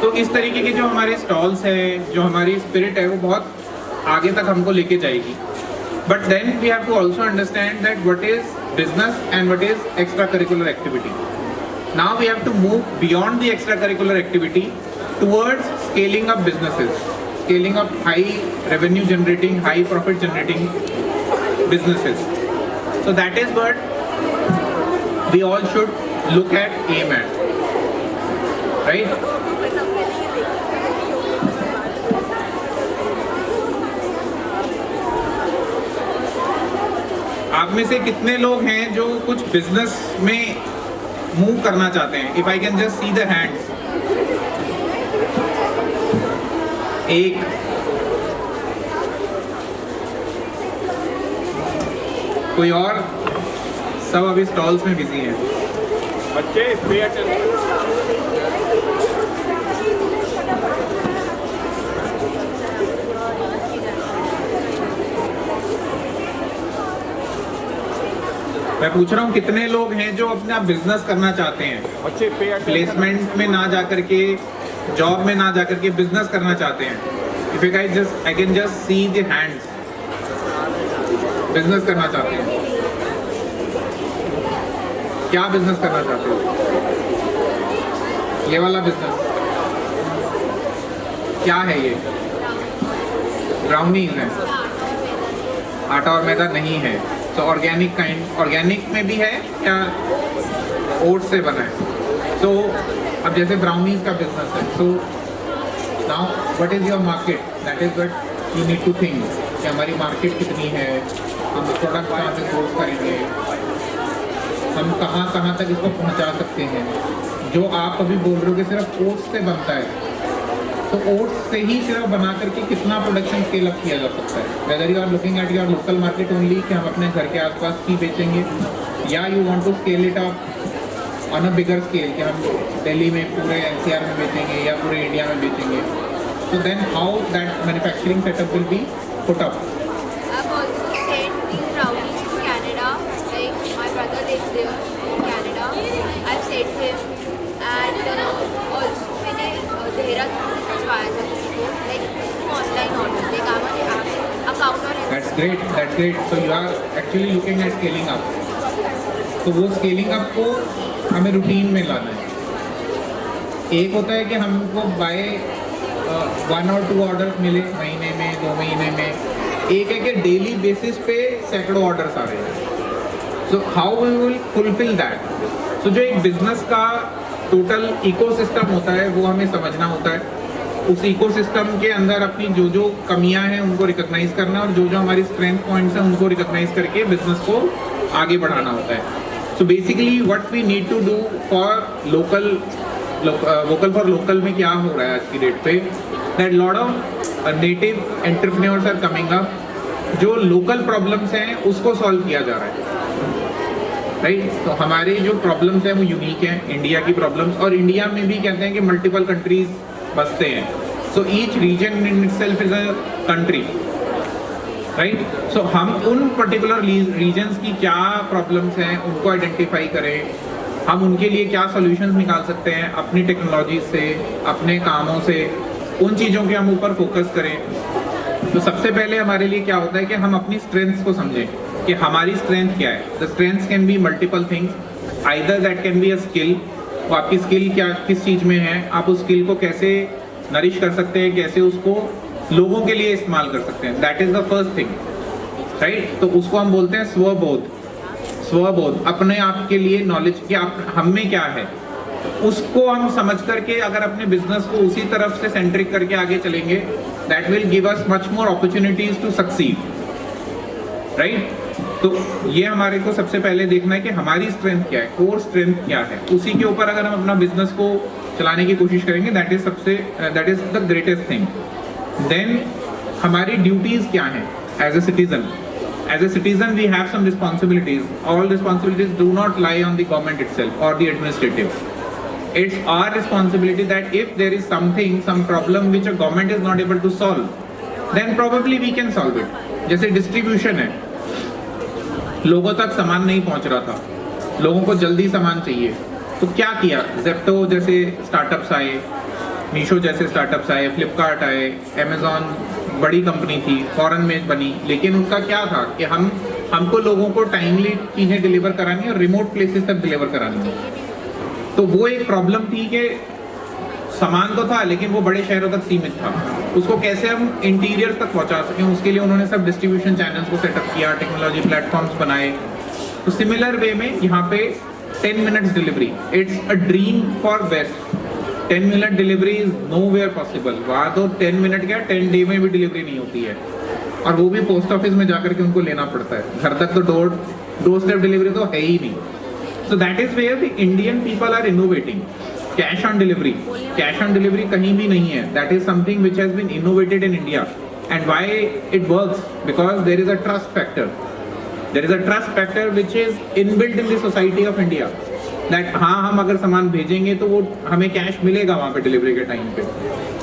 तो इस तरीके के जो हमारे स्टॉल्स हैं, जो हमारी स्पिरिट है, वो बहुत आगे तक हमको लेके जाएगी. But then we have to also understand that what is business and what is extra curricular activity. Now we have to move beyond the extra curricular activity towards scaling up businesses, scaling up high revenue generating, high profit generating businesses. So that is what we all should look at, aim at, right? आप में से कितने लोग हैं जो कुछ business में move करना चाहते हैं? If I can just see the hands. एक, कोई और? सब अभी स्टॉल्स में बिजी हैं. बच्चे पे अटेंशन. मैं पूछ रहा हूँ कितने लोग हैं जो अपना बिजनेस करना चाहते हैं? बच्चे प्लेसमेंट में ना जाकर के, जॉब में ना जाकर के बिजनेस करना चाहते हैं. If you guys just, I can just see the hands. Business करना चाहते हैं. क्या बिजनेस करना चाहते हो? ये वाला बिजनेस क्या है? ये ब्राउनीज है, आटा और मैदा नहीं है. तो ऑर्गेनिक काइंड, ऑर्गेनिक में भी है या ओट्स से बना है? तो अब जैसे ब्राउनीज का बिजनेस है, तो now what is your market? That is what you need to think कि हमारी मार्केट कितनी है, हम प्रोडक्ट कहाँ से सोर्स करेंगे, हम कहाँ तक इसको पहुँचा सकते हैं. जो आप अभी बोल रहे हो कि सिर्फ ओट्स से बनता है, तो ओट्स से ही सिर्फ बना करके कितना प्रोडक्शन स्केल अप किया जा सकता है? Whether you are looking at your local market only, कि हम अपने घर के आसपास ही बेचेंगे, या you want to scale it up on a bigger scale कि हम दिल्ली में पूरे एनसीआर में बेचेंगे या पूरे इंडिया में बेचेंगे. तो then how that manufacturing setup will be put up. I've also sent these brownies to Canada. Like my brother lives there in Canada. I've sent him, and also मैंने देहरादून से भिजवाया था किसी को, like online order. Like I'm an account on. That's great. That's great. So you are actually looking at scaling up. तो वो scaling up को हमें रूटीन में लाना है. एक होता है कि हमको बाय 1 और 2 ऑर्डर मिले महीने में, 2 महीने में. एक है कि डेली बेसिस पे सैकड़ों ऑर्डर्स आ रहे हैं. So how we will fulfil that? So जो एक बिजनेस का टोटल इकोसिस्टम होता है वो हमें समझना होता है. उस इकोसिस्टम के अंदर अपनी जो जो कमियां हैं उनको रिकॉग्नाइज करना, और जो जो हमारी स्ट्रेंथ पॉइंट्स हैं उनको रिकॉग्नाइज करके बिजनेस को आगे बढ़ाना होता है. So basically what we need to do for local, vocal for local में क्या हो रहा है आज की डेट पे? that lot of native entrepreneurs are coming up, जो local problems हैं उसको solve किया जा रहा है, right? तो हमारे जो problems हैं वो unique हैं, इंडिया की problems, और इंडिया में भी कहते हैं कि multiple countries बसते हैं, so each region in itself is a country, right? So हम उन particular regions की क्या problems हैं उनको identify करें, हम उनके लिए क्या solutions निकाल सकते हैं अपनी टेक्नोलॉजी से, अपने कामों से, उन चीज़ों के हम ऊपर फोकस करें। तो सबसे पहले हमारे लिए क्या होता है कि हम अपनी स्ट्रेंथ्स को समझें कि हमारी स्ट्रेंथ क्या है। The strengths can be multiple things, either that can be a skill, वो आपकी स्किल क्या किस चीज़ में है, आप उस स्किल को कैसे नरिश कर सकते हैं, कैसे उसको लोगों के लिए इस्तेमाल कर सकते हैं, that is the first thing, right? तो उसको हम बोलते हैं स्वबोध। स्वबोध, अपने आप के लिए नॉलेज कि आप हम में क्या है, उसको हम समझ करके अगर अपने बिजनेस को उसी तरफ से सेंट्रिक करके आगे चलेंगे, that will give us much more opportunities to succeed, right? तो ये हमारे को सबसे पहले देखना है कि हमारी स्ट्रेंथ क्या है, कोर स्ट्रेंथ क्या है, उसी के ऊपर अगर हम अपना बिजनेस को चलाने की कोशिश करेंगे, that is the greatest thing. Then हमारी ड्यूटीज क्या हैं as a citizen. As a citizen, we have some responsibilities. All responsibilities do not lie on the government itself or the administrative. It's our responsibility that if there is something, some problem which a government is not able to solve, then probably we can solve it. जैसे distribution है, लोगों तक सामान नहीं पहुंच रहा था, लोगों को जल्दी सामान चाहिए, तो क्या किया? Zepto जैसे स्टार्टअप्स आए, मीशो जैसे स्टार्टअप्स आए, फ्लिपकार्ट आए, अमेजॉन बड़ी कंपनी थी, फॉरेन में बनी, लेकिन उनका क्या था कि हमको लोगों को टाइमली चीज़ें डिलीवर करानी है और रिमोट प्लेसेस तक डिलीवर करानी है। तो वो एक प्रॉब्लम थी कि सामान तो था लेकिन वो बड़े शहरों तक सीमित था, उसको कैसे हम इंटीरियर तक पहुंचा सकें, उसके लिए उन्होंने सब डिस्ट्रीब्यूशन चैनल्स को सेटअप किया, टेक्नोलॉजी प्लेटफॉर्म्स बनाए। तो सिमिलर वे में यहाँ पे 10 minutes delivery, it's a dream for best. 10 minute delivery is nowhere possible. वहाँ तो 10 मिनट क्या 10 डे में भी डिलीवरी नहीं होती है, और वो भी पोस्ट ऑफिस में जाकर के उनको लेना पड़ता है, घर तक तो डोर स्टेप डिलीवरी तो है ही नहीं। So that is where the Indian people are innovating. Cash on delivery, cash on delivery कहीं भी नहीं है, that is something which has been innovated in India. And why it works? Because there is a trust factor, there is a trust factor which is inbuilt in the society of India, that हाँ हम अगर सामान भेजेंगे तो वो हमें cash मिलेगा वहाँ पे डिलीवरी के टाइम पे।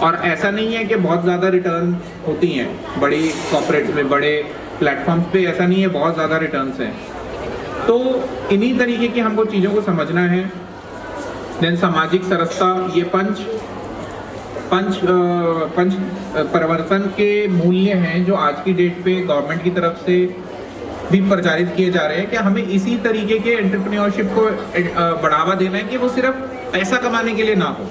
और ऐसा नहीं है कि बहुत ज़्यादा रिटर्न होती हैं बड़ी कॉर्पोरेट्स में, बड़े प्लेटफॉर्म्स पे ऐसा नहीं है बहुत ज़्यादा रिटर्न्स हैं। तो इन्हीं तरीके की हमको चीज़ों को समझना है। देन सामाजिक सरसता, ये पंच परिवर्तन के मूल्य हैं जो आज की डेट पे गवर्नमेंट की तरफ से भी प्रचारित किए जा रहे हैं कि हमें इसी तरीके के एंटरप्रेन्योरशिप को बढ़ावा देना है कि वो सिर्फ पैसा कमाने के लिए ना हो।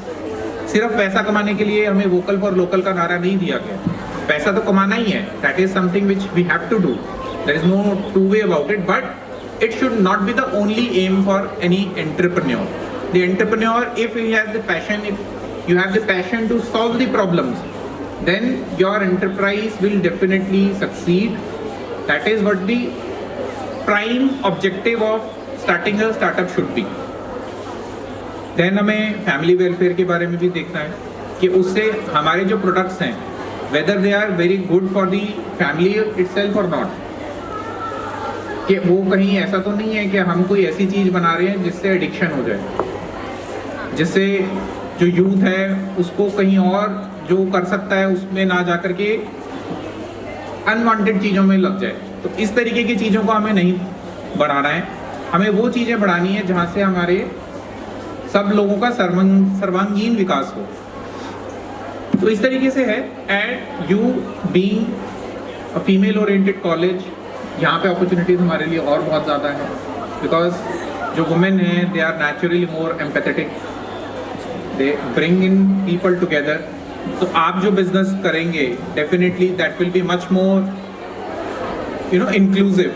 सिर्फ पैसा कमाने के लिए हमें वोकल फॉर लोकल का नारा नहीं दिया गया, पैसा तो कमाना ही है, that is something which we have to do, there is no two way about it, but it should not be the only aim for any entrepreneur. The entrepreneur, if he has the passion, if you have the passion to solve the problems, then your enterprise will definitely succeed. That is what the prime objective of starting a startup should be. Then हमें family welfare के बारे में भी देखना है कि उससे हमारे जो प्रोडक्ट्स हैं whether they are very good for the family itself or not, कि वो कहीं ऐसा तो नहीं है कि हम कोई ऐसी चीज़ बना रहे हैं जिससे एडिक्शन हो जाए, जिससे जो यूथ है उसको कहीं और जो कर सकता है उसमें ना जा कर के अनवांटेड चीज़ों में लग जाए। तो इस तरीके की चीज़ों को हमें नहीं बढ़ाना है, हमें वो चीज़ें बढ़ानी है जहाँ से हमारे सब लोगों का सर्वांगीण विकास हो। तो इस तरीके से है। And you being a female oriented college, यहाँ पे अपॉर्चुनिटीज़ हमारे लिए और बहुत ज़्यादा है, बिकॉज जो वुमेन हैं they are naturally more empathetic, they bring in people together. तो आप जो बिजनेस करेंगे definitely that will be much more inclusive.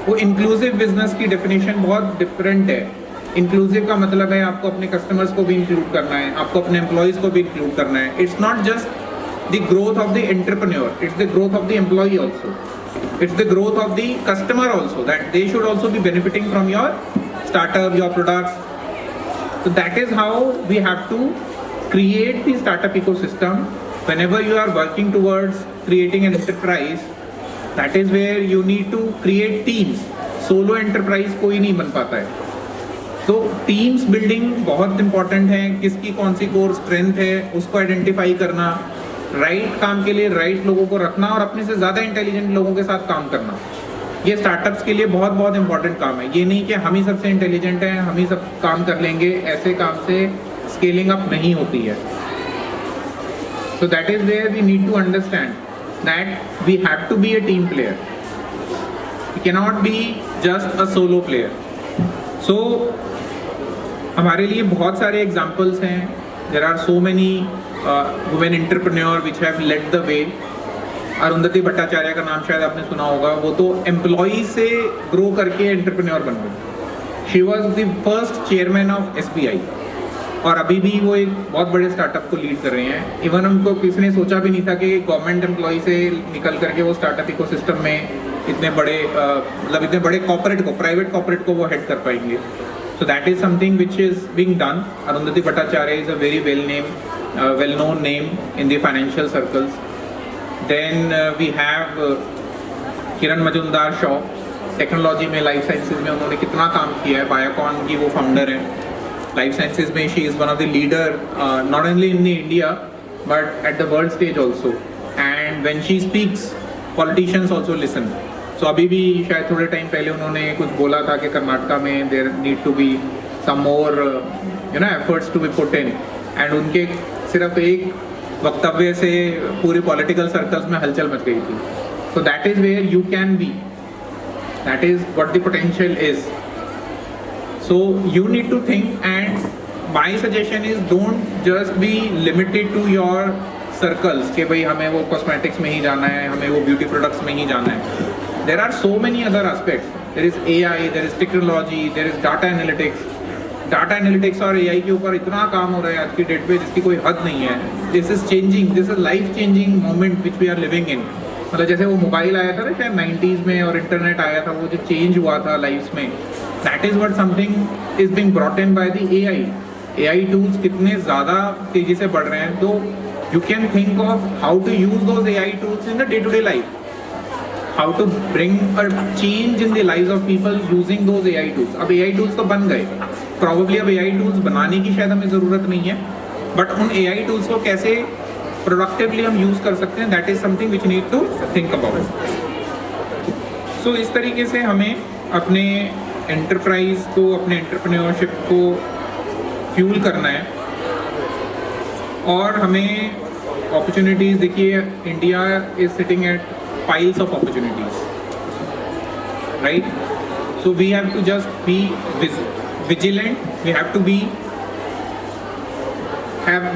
वो इंक्लूसिव बिजनेस की डेफिनेशन बहुत डिफरेंट है। इंक्लूसिव का मतलब है आपको अपने कस्टमर्स को भी इंक्लूड करना है, आपको अपने एम्प्लॉयज़ को भी इंक्लूड करना है। It's not just the growth of the entrepreneur, it's the growth of the employee also, it's the growth of the customer also, that they should also be benefiting from your startup, your products. So that is how we have to create the startup ecosystem whenever you are working towards creating an enterprise, that is where you need to create teams. Solo enterprise कोई नहीं बन पाता है. तो teams building बहुत important है. किसकी कौन सी कोर स्ट्रेंथ है उसको आइडेंटिफाई करना, राइट काम के लिए राइट लोगों को रखना और अपने से ज़्यादा इंटेलिजेंट लोगों के साथ काम करना. ये स्टार्टअप्स के लिए बहुत बहुत इंपॉर्टेंट काम है. ये नहीं कि हम ही सबसे इंटेलिजेंट हैं, हम ही सब काम कर लेंगे, ऐसे काम से स्केलिंग अप नहीं होती है. So that is where we need to understand that we have to be a team player. We cannot be just a solo player. So हमारे लिए बहुत सारे examples हैं. There are so many women entrepreneurs which have led the way. Arundhati Bhattacharya का नाम शायद आपने सुना होगा. वो तो एम्प्लॉई से ग्रो करके एंटरप्रेन्योर बन गई. She was the first chairman of SBI और अभी भी वो एक बहुत बड़े स्टार्टअप को लीड कर रहे हैं. इवन उनको किसी ने सोचा भी नहीं था कि गवर्नमेंट एम्प्लॉई से निकल करके वो स्टार्टअप इकोसिस्टम में इतने बड़े मतलब इतने बड़े कॉर्पोरेट को, प्राइवेट कॉर्पोरेट को वो हेड कर पाएंगे. So that is something which is being done. Arundhati Bhattacharya is a very well known name in the financial circles. Then we have Kiran Mazumdar Shaw. Technology में, लाइफ साइंसेज में उन्होंने कितना काम किया है. बायोकॉन की वो फाउंडर हैं. Life sciences में she is one of the leader, not only in India but at the world stage also. And when she speaks, politicians also listen. So अभी भी शायद थोड़े टाइम पहले उन्होंने कुछ बोला था कि कर्नाटका में there need to be some more efforts to be put in. And उनके सिर्फ एक वक्तव्य से पूरी political circles में हलचल मच गई थी. So that is where you can be. That is what the potential is. So you need to think, and my suggestion is don't just be limited to your circles कि भाई हमें वो cosmetics में ही जाना है, हमें वो beauty products में ही जाना है. There are so many other aspects. There is AI, there is technology, there is data analytics. Data analytics और AI के ऊपर इतना काम हो रहा है आज की डेट पे जिसकी कोई हद नहीं है. This is changing. This is life changing moment which we are living in. मतलब जैसे वो मोबाइल आया था ना शायद 90s में और इंटरनेट आया था, वो जो चेंज हुआ था लाइफ में, that is what something is being brought in by the AI. AI tools कितने ज़्यादा तेज़ी से बढ़ रहे हैं. तो you can think of how to use those AI tools in the day-to-day life. How to bring a change in the lives of people using those AI tools. अब AI tools तो बन गए. Probably अब AI tools बनाने की शायद हमें ज़रूरत नहीं है. But उन AI tools को कैसे प्रोडक्टिवली हम यूज़ कर सकते हैं, that is something which need to think about. So इस तरीके से हमें अपने एंटरप्राइज को, अपने एंटरप्रेन्योरशिप को फ्यूल करना है. और हमें अपॉर्चुनिटीज़, देखिए India is sitting at piles of opportunities, right. So we have to just be vigilant. We have to be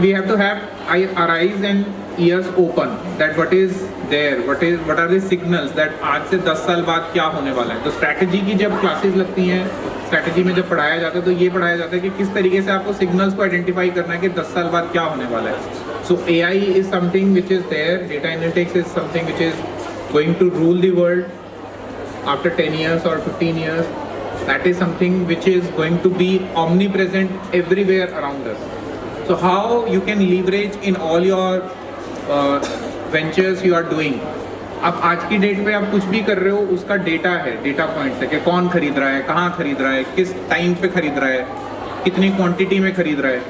we have to have our eyes and ears open that what is there, what are the signals that आज से 10 साल बाद क्या होने वाला है. तो strategy की जब क्लासेस लगती हैं, स्ट्रैटेजी में जब पढ़ाया जाता है तो ये पढ़ाया जाता है कि किस तरीके से आपको सिग्नल्स को आइडेंटिफाई करना है कि 10 साल बाद क्या होने वाला है. सो AI is something which is there, data analytics is something which is going to rule the world after 10 years or 15 years. That is something which is going to be omnipresent everywhere around us. So how you can leverage in all your ventures you are doing. अब आज की date पे आप कुछ भी कर रहे हो, उसका डेटा है, डेटा पॉइंट्स है कि कौन खरीद रहा है, कहाँ खरीद रहा है, किस टाइम पे खरीद रहा है, कितनी क्वांटिटी में खरीद रहा है.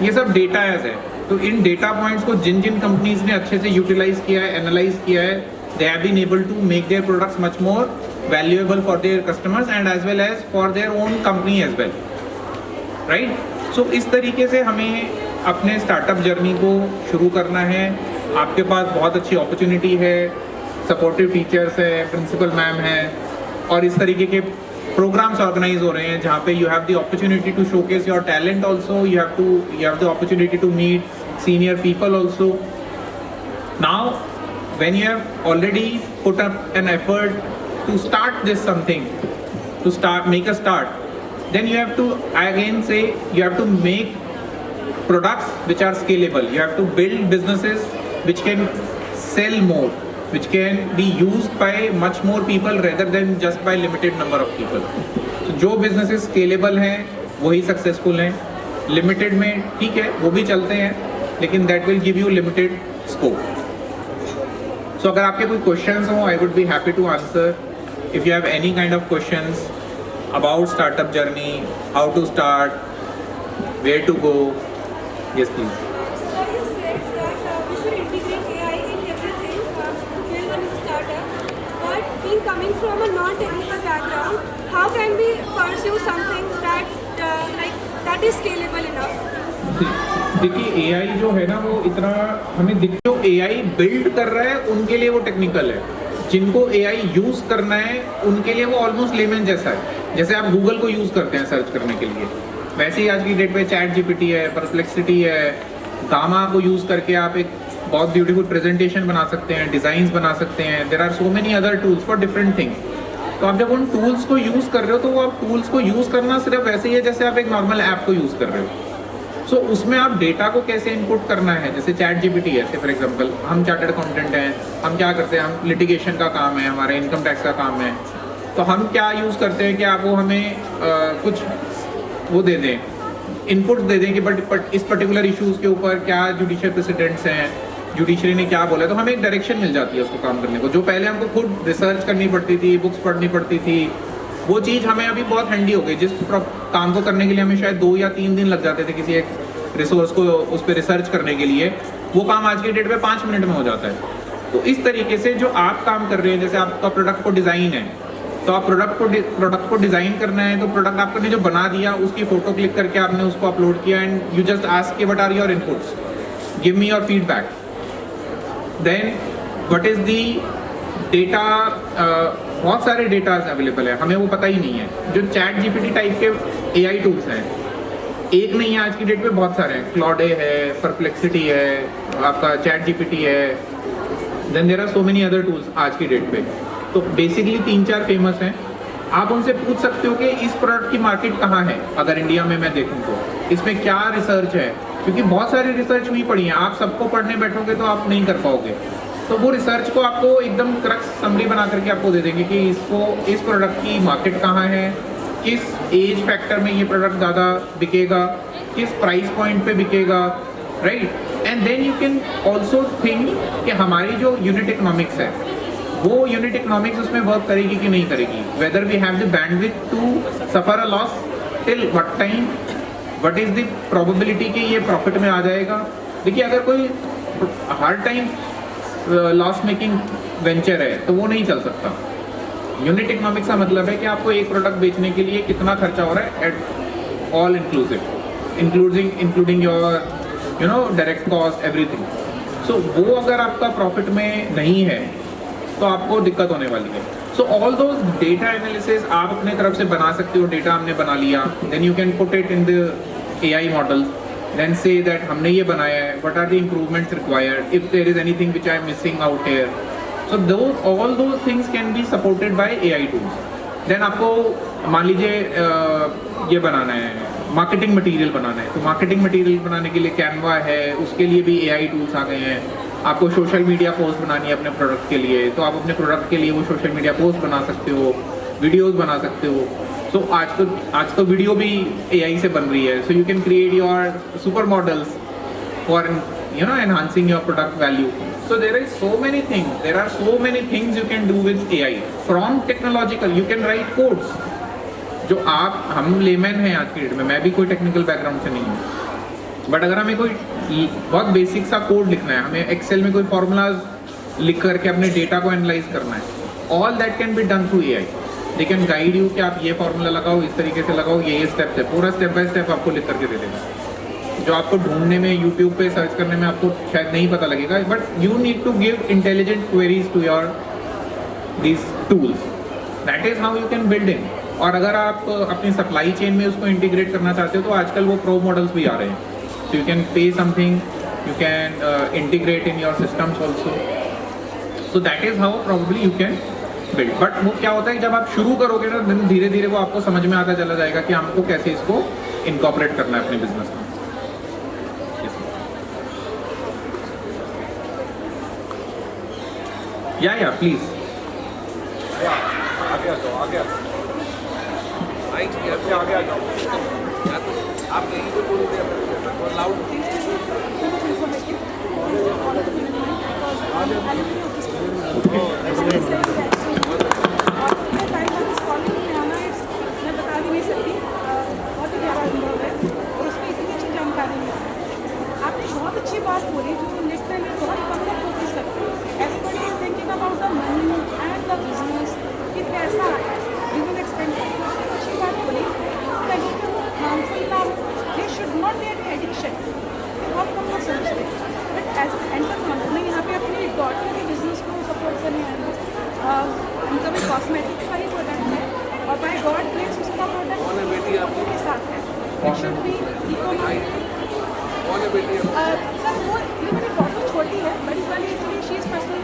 ये सब डेटा है. तो इन डेटा पॉइंट्स को जिन जिन कंपनीज ने अच्छे से यूटिलाइज किया है, एनालाइज किया है, they have been able to make their products much more valuable for their customers and as well as for their own company as well, right. So इस तरीके से हमें अपने स्टार्टअप जर्नी को शुरू करना है. आपके पास बहुत अच्छी अपॉर्चुनिटी है, सपोर्टिव टीचर्स है, प्रिंसिपल मैम है, और इस तरीके के प्रोग्राम्स ऑर्गेनाइज हो रहे हैं जहाँ पे you have the opportunity to showcase your talent also. You have the opportunity to meet senior people also. Now when you have already put up an effort to start this something, to make a start, then you have to again say you have to make products which are scalable. You have to build businesses which can sell more, which can be used by much more people rather than just by limited number of people. So जो businesses scalable हैं वही successful हैं. Limited में ठीक है वो भी चलते हैं, लेकिन that will give you limited scope. So अगर आपके कोई questions हो, I would be happy to answer. If you have any kind of questions about startup journey, how to start, where to go, yes please. So you said that we should integrate AI in everything to build a new startup. But being coming from a non-technical background, how can we pursue something that is scalable enough? देखिए AI जो है ना वो इतना हमें जो AI build कर रहा है उनके लिए वो टेक्निकल है, जिनको AI यूज करना है उनके लिए वो ऑलमोस्ट लेमन जैसा है। जैसे आप गूगल को यूज करते हैं सर्च करने के लिए, वैसे ही आज की डेट पे चैट जीपीटी है, परप्लेक्सिटी है, गामा को यूज करके आप एक बहुत ब्यूटीफुल प्रेजेंटेशन बना सकते हैं, डिजाइन्स बना सकते हैं। There are so many other tools for different things. तो आप जब उन टूल्स को यूज कर रहे हो तो वो आप टूल्स को यूज करना सिर्फ वैसे ही है जैसे आप एक नॉर्मल ऐप को यूज कर रहे हो। सो उसमें आप डेटा को कैसे इनपुट करना है, जैसे चैट जीपीटी है फॉर एग्जांपल, हम चार्टर्ड अकाउंटेंट हैं, हम क्या करते हैं, हम लिटिगेशन का काम है, हमारा इनकम टैक्स का काम है, तो हम क्या यूज़ करते हैं कि आप वो हमें कुछ वो दे दें, इनपुट दे दें कि बट इस पर्टिकुलर इश्यूज़ के ऊपर क्या जुडिशियल प्रेसिडेंट्स हैं, जुडिशरी ने क्या बोला, तो हमें एक डायरेक्शन मिल जाती है उसको काम करने को। जो पहले हमको खुद रिसर्च करनी पड़ती थी, बुक्स पढ़नी पड़ती थी, वो चीज़ हमें अभी बहुत हैंडी हो गई। जिस काम को करने के लिए हमें शायद 2 या 3 दिन लग जाते थे किसी एक रिसोर्स को उस पर रिसर्च करने के लिए, वो काम आज की डेट में 5 मिनट में हो जाता है। तो इस तरीके से जो आप काम कर रहे हैं, जैसे आपका प्रोडक्ट को डिज़ाइन है, तो आप प्रोडक्ट को डिज़ाइन करना है, तो प्रोडक्ट आपने जो बना दिया उसकी फ़ोटो क्लिक करके आपने उसको अपलोड किया and you just ask what are your inputs, give me your feedback, then what is the data. बहुत सारे डेटाज अवेलेबल है, हमें वो पता ही नहीं है। जो चैट जीपीटी टाइप के AI टूल्स हैं, एक नहीं है आज की डेट पे, बहुत सारे हैं। क्लॉडे है, परप्लेक्सिटी है, आपका चैट जीपीटी है, then there are so many other tools आज की डेट पे। तो बेसिकली 3-4 फेमस हैं। आप उनसे पूछ सकते हो कि इस प्रोडक्ट की मार्केट कहाँ है, अगर इंडिया में मैं देखूँ तो इसमें क्या रिसर्च है, क्योंकि बहुत सारी रिसर्च हुई पड़ी है। आप सबको पढ़ने बैठोगे तो आप नहीं कर पाओगे, तो वो रिसर्च को आपको एकदम क्रक्स समरी बना करके आपको दे देंगे कि इस प्रोडक्ट की मार्केट कहाँ है, किस एज फैक्टर में ये प्रोडक्ट ज़्यादा बिकेगा, किस प्राइस पॉइंट पे बिकेगा, right. And then you can also think कि हमारी जो यूनिट इकोनॉमिक्स है, वो यूनिट इकोनॉमिक्स उसमें वर्क करेगी कि नहीं करेगी, whether we have the bandwidth to suffer a loss till what time, what is the probability कि ये प्रॉफिट में आ जाएगा। देखिए अगर कोई हर टाइम लॉस मेकिंग वेंचर है तो वो नहीं चल सकता। यूनिट इकोनॉमिक्स का मतलब है कि आपको एक प्रोडक्ट बेचने के लिए कितना खर्चा हो रहा है, at all inclusive, including your direct cost, everything. So वो अगर आपका प्रॉफिट में नहीं है तो आपको दिक्कत होने वाली है। सो ऑल दो डेटा एनालिसिस आप अपने तरफ से बना सकते हो। डेटा हमने बना लिया, then you can put it in the AI model, then say that हमने ये बनाया है, what are the improvements required, if there is anything which I am missing out here, so all those things can be supported by AI tools. Then आपको मान लीजिए ये बनाना है, marketing material बनाना है, तो मार्केटिंग मटेरियल बनाने के लिए कैनवा है, उसके लिए भी AI टूल्स आ गए हैं। आपको सोशल मीडिया पोस्ट बनानी है अपने प्रोडक्ट के लिए, तो आप अपने प्रोडक्ट के लिए वो सोशल मीडिया पोस्ट बना सकते हो, वीडियोज़ बना सकते हो। सो आज तो वीडियो भी AI से बन रही है, so you can create your super models for enhancing your product value. So there are so many things you can do with AI from technological. You can write codes, जो हम layman हैं आज की date में, मैं भी कोई technical background से नहीं हूँ, बट अगर हमें कोई बहुत बेसिक सा कोड लिखना है, हमें एक्सेल में कोई फॉर्मूलाज लिख करके अपने डेटा को एनालाइज करना है, all that can be done through AI। They can guide you कि आप ये फॉर्मूला लगाओ, इस तरीके से लगाओ, ये स्टेप्स है, पूरा स्टेप बाय स्टेप आपको लिख करके दे देगा। जो आपको ढूंढने में, यूट्यूब पे सर्च करने में आपको शायद नहीं पता लगेगा, but you need to give intelligent queries to your this tools, that is how you can build in. और अगर आप अपनी सप्लाई चेन में उसको इंटीग्रेट करना चाहते हो तो आजकल वो प्रो मॉडल्स भी आ रहे हैं, so you can pay something, you can integrate in your systems also, so that is how probably you can build। but वो क्या होता है जब आप शुरू करोगे ना, धीरे धीरे वो आपको समझ में आता चला जाएगा कि हमको कैसे इसको इनकॉर्पोरेट करना है अपने बिजनेस में। या प्लीज आगे आ जाओ, आगे आ जाओ, आगे आ जाओ, आप यहीं पे बोल रहे हैं लाउड। मैं बता भी नहीं सकती, बहुत ही प्यारा अनुभव है और उसमें इतनी अच्छी जानकारी है। आपने बहुत अच्छी बात बोली जो लिटरली बहुत कम लोग फोकस करते हैं। Everybody is thinking about the money and the business कि पैसा आया बिजनेस एक्सपेंड करना। अच्छी बात बोली, कहीं पे वो हार्मफुल ना हो, they should not B an addiction. बहुत कम लोग समझते हैं, बट एज एन एंटरप्रेन्योर मैं यहाँ पे अपनी डॉटर के बिजनेस को सपोर्ट करने आई हूँ। उनका भी कॉस्मेटिक का ही प्रोडक्ट है और बाय गॉड ग्रेस उसका प्रोडक्ट के साथ है। It should be economic. Sir वो ये मेरी बहुत छोटी है, बड़ी वाली actually she is personal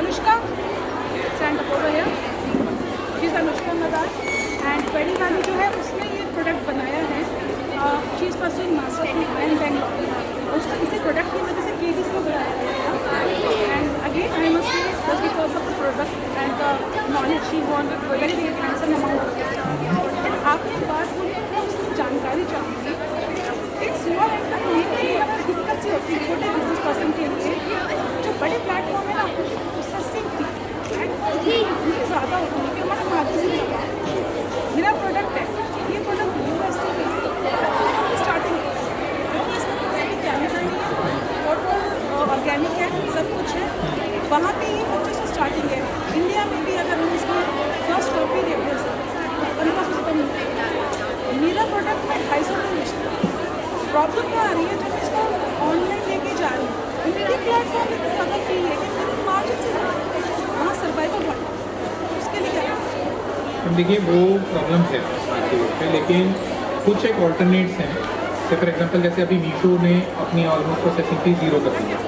Anushka stand up over here, she is Anushka Madar. And बड़ी वाली जो है उसने ये प्रोडक्ट बनाया है, she is personal master in Bangalore. उसका इसी प्रोडक्ट की वजह से केडीज को बनाया गया था। And again I must say just because of the product and the knowledge she want very very handsome amount. आपने बात बोली तो मैं उसकी जानकारी चाहूँगी। इट्स स्मॉल एंटरप्रेन्योर की अपनी दिक्कत सी होती है छोटे बिजनेस पर्सन के लिए। जो बड़े प्लेटफॉर्म है ना उससे सिर्फ प्लेटफॉर्म इतनी ज़्यादा होती है कि हमारा मार्जिन से ज़्यादा। मेरा प्रोडक्ट है, ये प्रोडक्ट यूएस से स्टार्टिंग है, इसमें कोई केमिकल नहीं है, टोटल ऑर्गेनिक है, सब कुछ है। वहाँ पे ये 25 से स्टार्टिंग है। इंडिया में भी अगर हम इसको फर्स्ट कॉपी देते हैं सर 15 से कम नहीं। मेरा प्रोडक्ट मैं 250 में बेचती हूँ। प्रॉब्लम क्या आ रही है जब इसको ऑनलाइन लेके जा रही हूँ, मेरी प्लेटफॉर्म इतना ज़्यादा फ्री है कि मेरे मार्जिन से वहाँ सर्वाइवल बढ़ उसके लिए क्या। देखिए वो प्रॉब्लम्स है मार्केट पे, लेकिन कुछ एक ऑल्टरनेट्स हैं। फॉर एग्जांपल जैसे अभी मीशो ने अपनी ऑलमोस्ट प्रोसेसिंग फीस 0 कर दी है।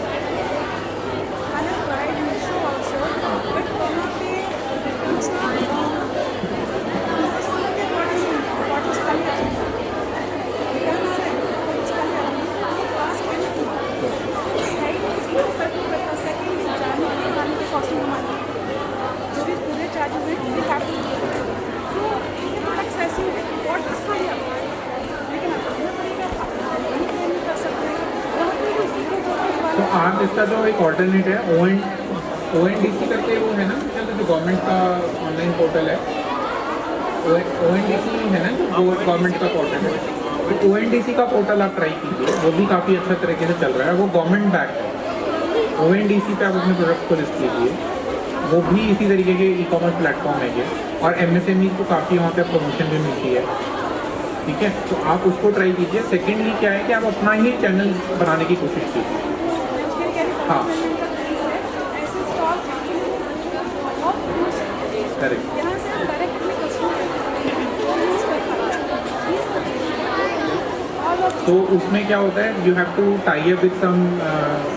तो आप इसका जो एक ऑल्टरनेट है ONDC करके वो है ना, जो गवर्नमेंट का ऑनलाइन पोर्टल है, ONDC है ना जो गवर्नमेंट का पोर्टल है, तो ONDC का पोर्टल आप ट्राई कीजिए, वो भी काफ़ी अच्छा तरीके से चल रहा है। वो गवर्नमेंट बैक है। ONDC पे आप अपने प्रोडक्ट को लिस्ट कीजिए, वो भी इसी तरीके के ई-कॉमर्स प्लेटफॉर्म है ये, और MSME को काफ़ी वहाँ पे प्रमोशन भी मिलती है। ठीक है, तो आप उसको ट्राई कीजिए। सेकेंडली क्या है कि आप अपना ही चैनल बनाने की कोशिश कीजिए। हाँ करेक्ट। तो उसमें क्या होता है, you have to tie up with some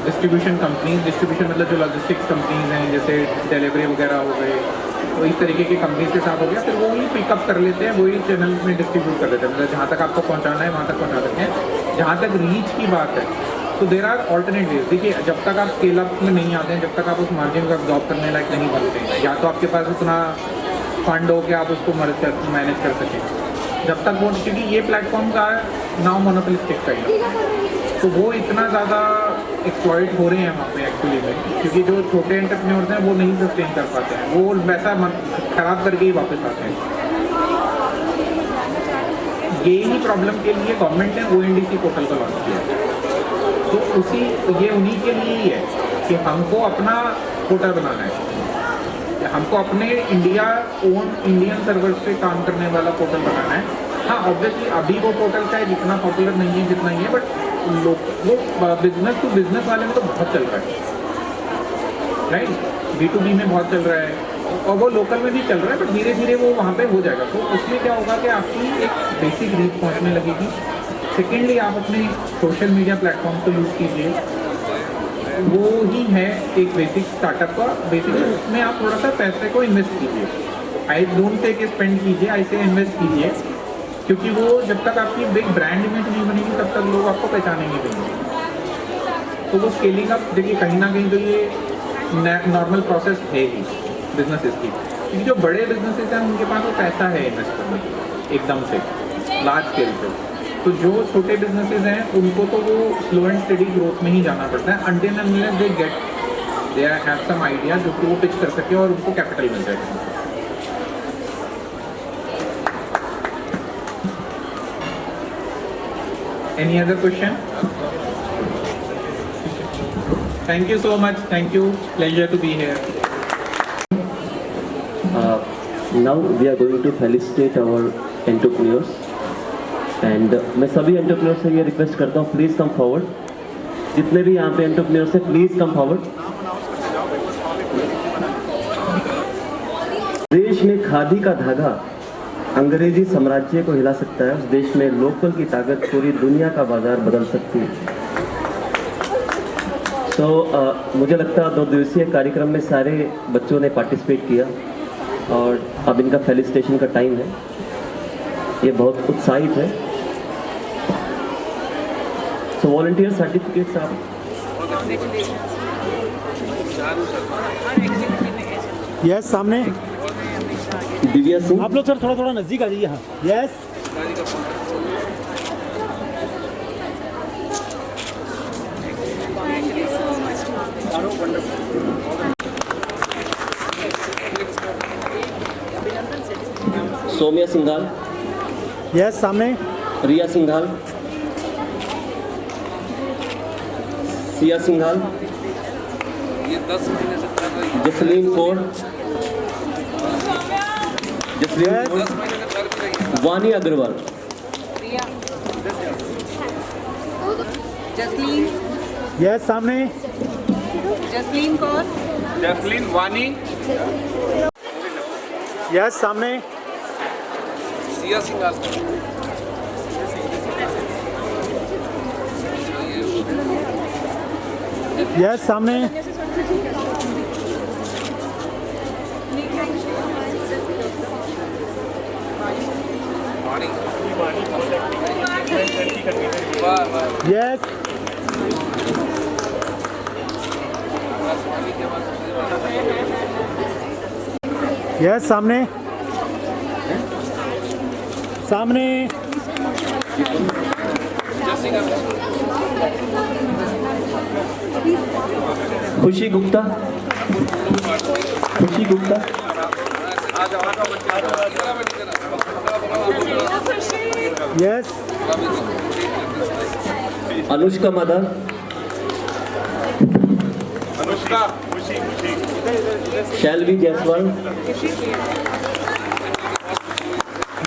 distribution companies. Distribution मतलब जो लॉजिस्टिक्स कंपनीज हैं, जैसे डिलीवरी वगैरह हो गए, तो इस तरीके के कंपनीज के साथ हो गया। फिर वो ही पिकअप कर लेते हैं, वही चैनल में डिस्ट्रीब्यूट कर देते हैं। मतलब जहाँ तक आपको पहुँचाना है वहाँ तक पहुँचा सकते हैं। जहाँ तक रीच की बात है तो देर आर ऑल्टरनेट वेज। देखिए जब तक आप स्केल अप में नहीं आते हैं, जब तक आप उस मार्जिन को अब्जॉर्ब करने लायक नहीं बनते हैं, या तो आपके पास उतना फंड हो कि आप उसको मैनेज कर सकें, जब तक वो, क्योंकि ये प्लेटफॉर्म का नाउ मोनोपोलिस्टिक का है, तो वो इतना ज़्यादा एक्सप्लॉइट हो रहे हैं वहाँ पे एक्चुअली में, क्योंकि जो छोटे एंटरप्रेन्योर्स हैं वो नहीं सस्टेन कर पाते हैं, वो वैसा खराब करके ही वापस आते हैं। यही प्रॉब्लम के लिए गवर्नमेंट ने ONDC पोर्टल को लॉन्च किया। तो ये उन्हीं के लिए ही है कि हमको अपना पोर्टल बनाना है, हमको अपने इंडियन सर्वर्स पे काम करने वाला पोर्टल बनाना है। हाँ ऑब्वियसली अभी वो पोर्टल का जितना पॉपुलर नहीं है जितना ही है, बट वो बिजनेस टू बिजनेस वाले में तो बहुत चल रहा है, राइट। B2B में बहुत चल रहा है और वो लोकल में भी चल रहा है, बट धीरे धीरे वो वहाँ पे हो जाएगा। तो उसमें क्या होगा कि आपकी एक बेसिक रीच पहुँचने लगेगी। सेकेंडली आप अपने सोशल मीडिया प्लेटफॉर्म को यूज़ कीजिए, वो ही है एक बेसिक स्टार्टअप का बेसिक। उसमें आप थोड़ा सा पैसे को इन्वेस्ट कीजिए। आई डोंट से कि स्पेंड कीजिए, आई से इन्वेस्ट कीजिए, क्योंकि वो जब तक आपकी बिग ब्रांड इमेज नहीं बनेगी तब तक लोग आपको पहचानेंगे नहीं। तो वो स्केलिंग अप देखिए कहीं ना कहीं तो ये नॉर्मल प्रोसेस है ही बिजनेसेस की, क्योंकि जो बड़े बिजनेसेस हैं उनके पास वो पैसा है इन्वेस्ट करने एकदम से लार्ज स्केल पे। तो जो छोटे बिजनेसेस हैं उनको तो वो स्लो एंड स्टडी ग्रोथ में ही जाना पड़ता है until and unless they get they have some idea जो कि वो पिच कर सके और उनको कैपिटल मिल जाए. Any other question? Thank you so much. Thank you. Pleasure to be here. Now we are going to felicitate our entrepreneurs. And मैं सभी एंटरप्रेन्योर से ये रिक्वेस्ट करता हूँ, प्लीज़ कम फॉरवर्ड. जितने भी यहाँ पे एंटरप्रेन्योर्स हैं, प्लीज़ कम फॉरवर्ड. देश में खादी का धागा अंग्रेजी साम्राज्य को हिला सकता है. उस देश में लोकल की ताकत पूरी दुनिया का बाजार बदल सकती है. तो मुझे लगता है 2 दिवसीय कार्यक्रम में सारे बच्चों ने पार्टिसिपेट किया और अब इनका फेलिसिटेशन का टाइम है. ये बहुत उत्साहित है. तो वॉलंटियर सर्टिफिकेट्स आप यस सामने दिव्या सिंह. आप लोग सर थोड़ा थोड़ा नजदीक आ जाइए. हाँ यस. सोम्या सिंघाल. यस सामने. रिया सिंघाल. सिया सिंघाल. जसलीन फोर्ड. जसलीन फोर्ड. वानी अग्रवाल. जसलीन. यस सामने. जसलीन कौर. जसलीन वानी. यस सामने. सिया सिंघाल. यस सामने. यस. यस सामने. सामने. खुशी गुप्ता. खुशी गुप्ता. यस. अनुष्का मदर. अनुष्का. शैलवी जायसवाल.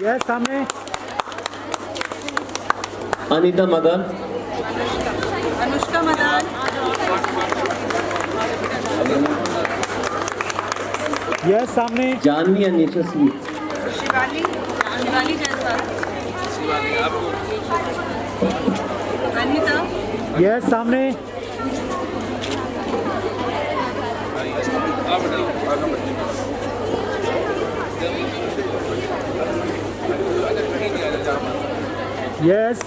यस सामने. अनीता मदर. अनुष्का मदान. यस सामने. जानवी एंड यशस्वी. शिवाली. शिवाली जायसवाल. अनीता. यस सामने. यस.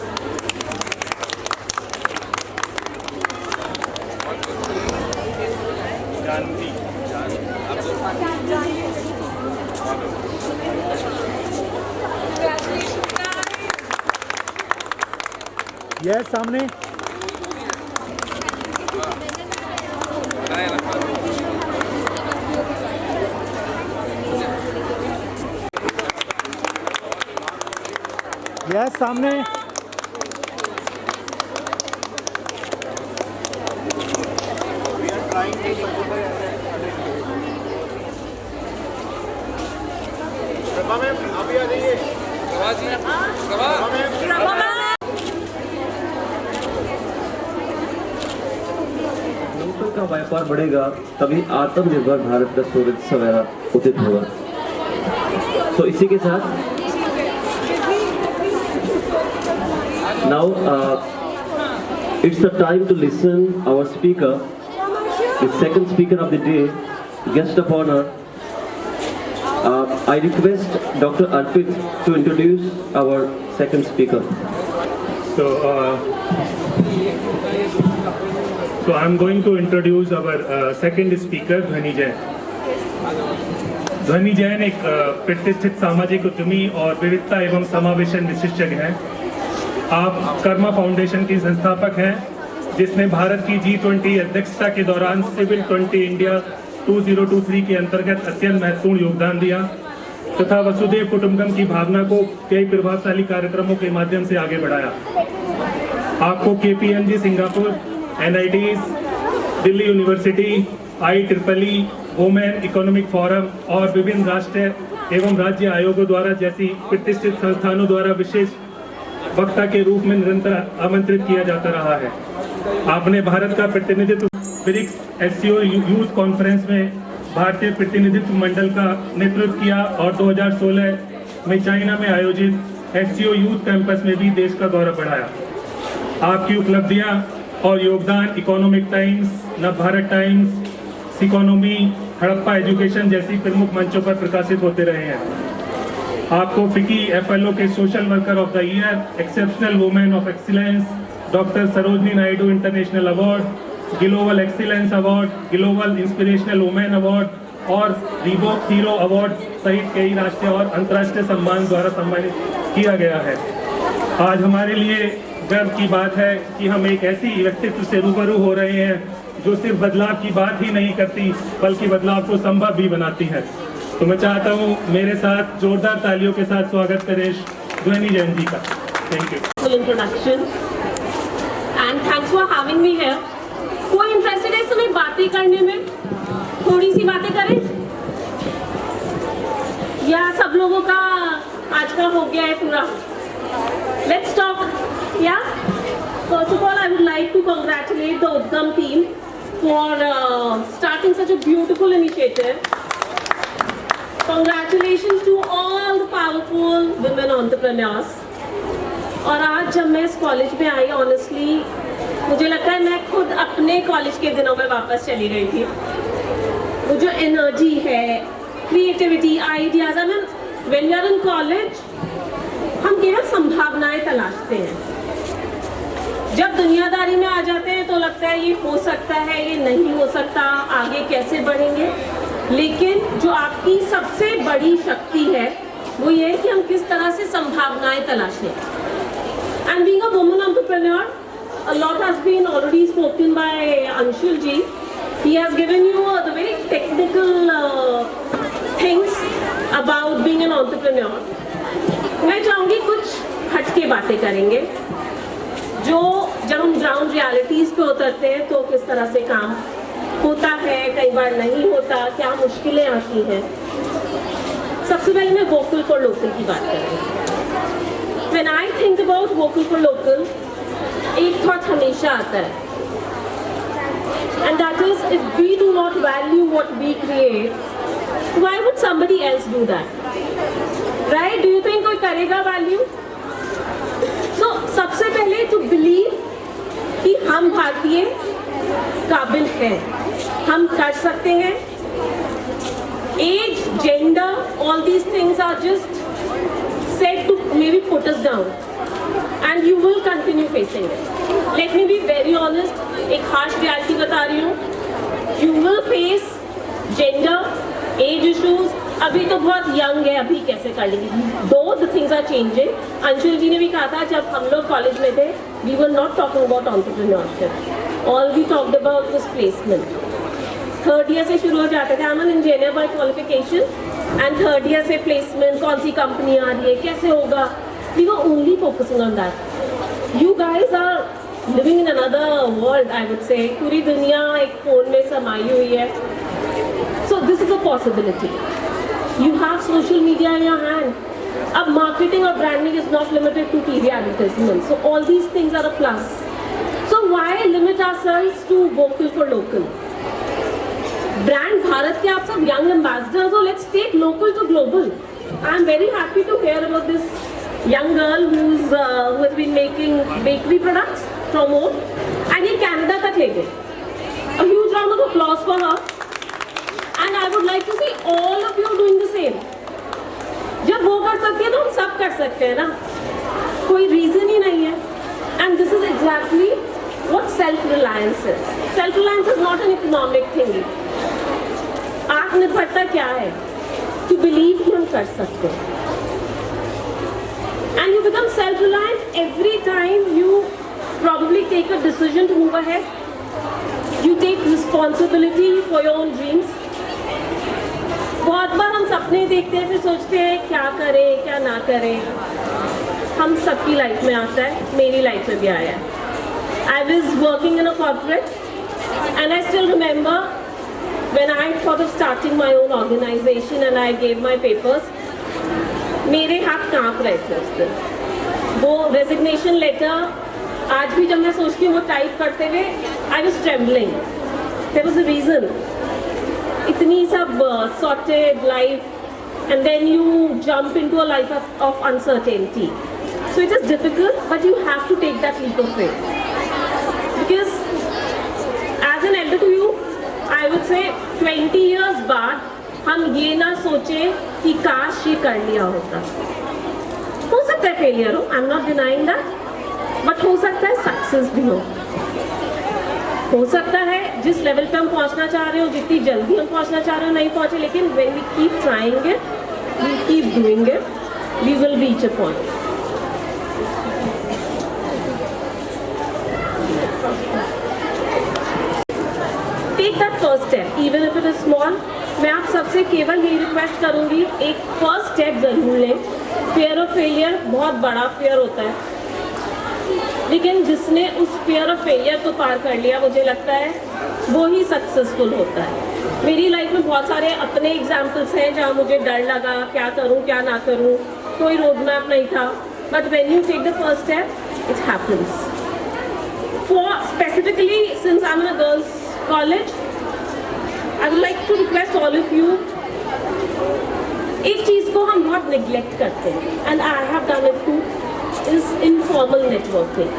यस सामने. यस सामने. लोकल का व्यापार बढ़ेगा तभी आत्मनिर्भर भारत का सूरज सवेरा उदित होगा. तो इसी के साथ now it's the time to listen our speaker, the second speaker of the day, guest of honor. I request Dr. Arpit to introduce our second speaker. So I'm going to introduce our second speaker, Dhwani Jain. ध्वनि जैन एक प्रतिष्ठित सामाजिक उद्यमी और विविधता एवं समावेशन विशेषज्ञ हैं. आप कर्मा फाउंडेशन की संस्थापक हैं, जिसने भारत की G20 अध्यक्षता के दौरान सिविल 20 इंडिया 2023 के अंतर्गत अत्यंत महत्वपूर्ण योगदान दिया तथा वसुधैव कुटुंबकम की भावना को कई प्रभावशाली कार्यक्रमों के माध्यम से आगे बढ़ाया। आपको KPMG Singapore, NITs, Delhi university, IEEE, women economic forum और विभिन्न राष्ट्रीय एवं राज्य आयोगों द्वारा जैसी प्रतिष्ठित संस्थानों द्वारा विशेष वक्ता के रूप में निरंतर आमंत्रित किया जाता रहा है। आपने भारत का प्रतिनिधित्व ब्रिक्स SCO यूथ कॉन्फ्रेंस में भारतीय प्रतिनिधित्व मंडल का नेतृत्व किया और 2016 में चाइना में आयोजित SCO यूथ कैंपस में भी देश का दौरा बढ़ाया। आपकी उपलब्धियां और योगदान economic times, Navbharat times, economy, Harappa education जैसी प्रमुख मंचों पर प्रकाशित होते रहे हैं। आपको फिकी FLO के social worker of the year, exceptional women of excellence, doctor Sarojini Naidu international award, global excellence award, global inspirational women award और रिबॉक हीरो अवार्ड सहित कई राष्ट्रीय और अंतर्राष्ट्रीय सम्मान द्वारा सम्मानित किया गया है। आज हमारे लिए गर्व की बात है कि हम एक ऐसी व्यक्तित्व से रूबरू हो रहे हैं जो सिर्फ बदलाव की बात ही नहीं करती बल्कि बदलाव को संभव भी बनाती है। तो मैं चाहता हूँ मेरे साथ जोरदार तालियों के साथ स्वागत करें ध्वनि जैन जी का। Thank you. Introduction and thanks for having me here. कोई इंटरेस्टेड है इस समय बातें करने में? थोड़ी सी बातें करें या सब लोगों का आज का हो गया है पूरा? Let's talk. या first of all I would like to congratulate the Udgam team for starting such a beautiful initiative. Congratulations to all the powerful women entrepreneurs. और आज जब मैं इस कॉलेज में आई ऑनेस्टली मुझे लगता है मैं खुद अपने कॉलेज के दिनों में वापस चली गई थी। वो जो एनर्जी है, creativity, ideas, I mean when you are in college हम केवल संभावनाएं तलाशते हैं। जब दुनियादारी में आ जाते हैं तो लगता है ये हो सकता है, ये नहीं हो सकता, आगे कैसे बढ़ेंगे। लेकिन जो आपकी सबसे बड़ी शक्ति है वो ये है कि हम किस तरह से संभावनाएं तलाशें। And being a woman entrepreneur, a lot has been already spoken by Anshul ji. He has given you the very technical things about being an entrepreneur. मैं चाहूँगी कुछ हटके बातें करेंगे जो जब हम ग्राउंड रियलिटीज़ पे उतरते हैं तो किस तरह से काम होता है, कई बार नहीं होता, क्या मुश्किलें आती हैं। सबसे पहले मैं वोकल फॉर लोकल की बात करूँ। When I think about vocal for local एक थॉट हमेशा आता है and that is if we do not value what we create why would somebody else do that, right? Do you think कोई करेगा value? तो सबसे पहले टू बिलीव कि हम भारतीय काबिल हैं, हम कर सकते हैं। Age, gender, all these things are just set to maybe put us down and you will continue facing it. Let me be very honest, एक हार्श रियलिटी बता रही हूँ। You will face gender, age issues. अभी तो बहुत young है, अभी कैसे कर लेंगे? दो the things are changing. Anshul ji ने भी कहा था जब हम लोग कॉलेज में थे we were not talking about entrepreneurship, all we talked about was placement. Third year से शुरू हो जाते थे, I am an engineer by qualification and third year से प्लेसमेंट, कौन सी कंपनी आ रही है, कैसे होगा, we were only focusing on that. You guys are living in another world, I would say. पूरी दुनिया एक फोन में समाई हुई है। So this is a possibility. You have social media in your hand. Ab marketing or branding is not limited to TV advertisements. So all these things are a plus. So why limit ourselves to vocal for local? Brand Bharat ke aap sab young ambassadors ho, let's take local to global. I am very happy to hear about this young girl who has been making bakery products from home and ye Canada tak le gayi. A huge round of applause for her. And I would like to see all of you doing the same. जब वो कर सकती है तो हम सब कर सकते हैं ना, कोई रीजन ही नहीं है। And this is exactly what self-reliance is. Self-reliance is not an economic thing. आत्मनिर्भरता क्या है? To believe कि हम कर सकते हैं। And you become self-reliant every time you probably take a decision to move ahead. You take responsibility for your own dreams. बहुत बार हम सपने देखते हैं फिर सोचते हैं क्या करें क्या ना करें. हम सबकी लाइफ में आता है, मेरी लाइफ में भी आया है. I was working in a corporate and I still remember when I thought of starting my own organization and I gave my papers, मेरे हाथ कांप रहे थे उस दिन. वो रेजिग्नेशन लेटर आज भी जब मैं सोचती हूँ वो टाइप करते हुए I was trembling. There was a reason. इतनी सब sorted life and then you jump into a life of uncertainty. So it is difficult, but you have to take that leap of faith. Because as an elder to you, I would say 20 years बाद हम ये ना सोचे कि काश ये कर लिया होता. हो सकता है फेलियर हो, I am not denying that, but हो सकता है सक्सेस भी हो सकता है जिस लेवल पे हम पहुंचना चाह रहे हो, जितनी जल्दी हम पहुंचना चाह रहे हो नहीं पहुंचे, लेकिन when we keep trying it, we keep doing it, we will reach a point. Take that first step, even if it is small. मैं आप सबसे केवल ये रिक्वेस्ट करूंगी, एक फर्स्ट स्टेप जरूर लें. फियर ऑफ फेलियर बहुत बड़ा फियर होता है, लेकिन जिसने उस फियर ऑफ फेलियर को पार कर लिया, मुझे लगता है वो ही सक्सेसफुल होता है. मेरी लाइफ में बहुत सारे अपने एग्जाम्पल्स हैं जहाँ मुझे डर लगा, क्या करूँ क्या ना करूँ, कोई रोड मैप नहीं था. But when you take the first step, it happens. For specifically since I am in a girls college, I would like to request all of you, एक चीज़ को हम बहुत neglect करते हैं, and I have done it too, is informal networking.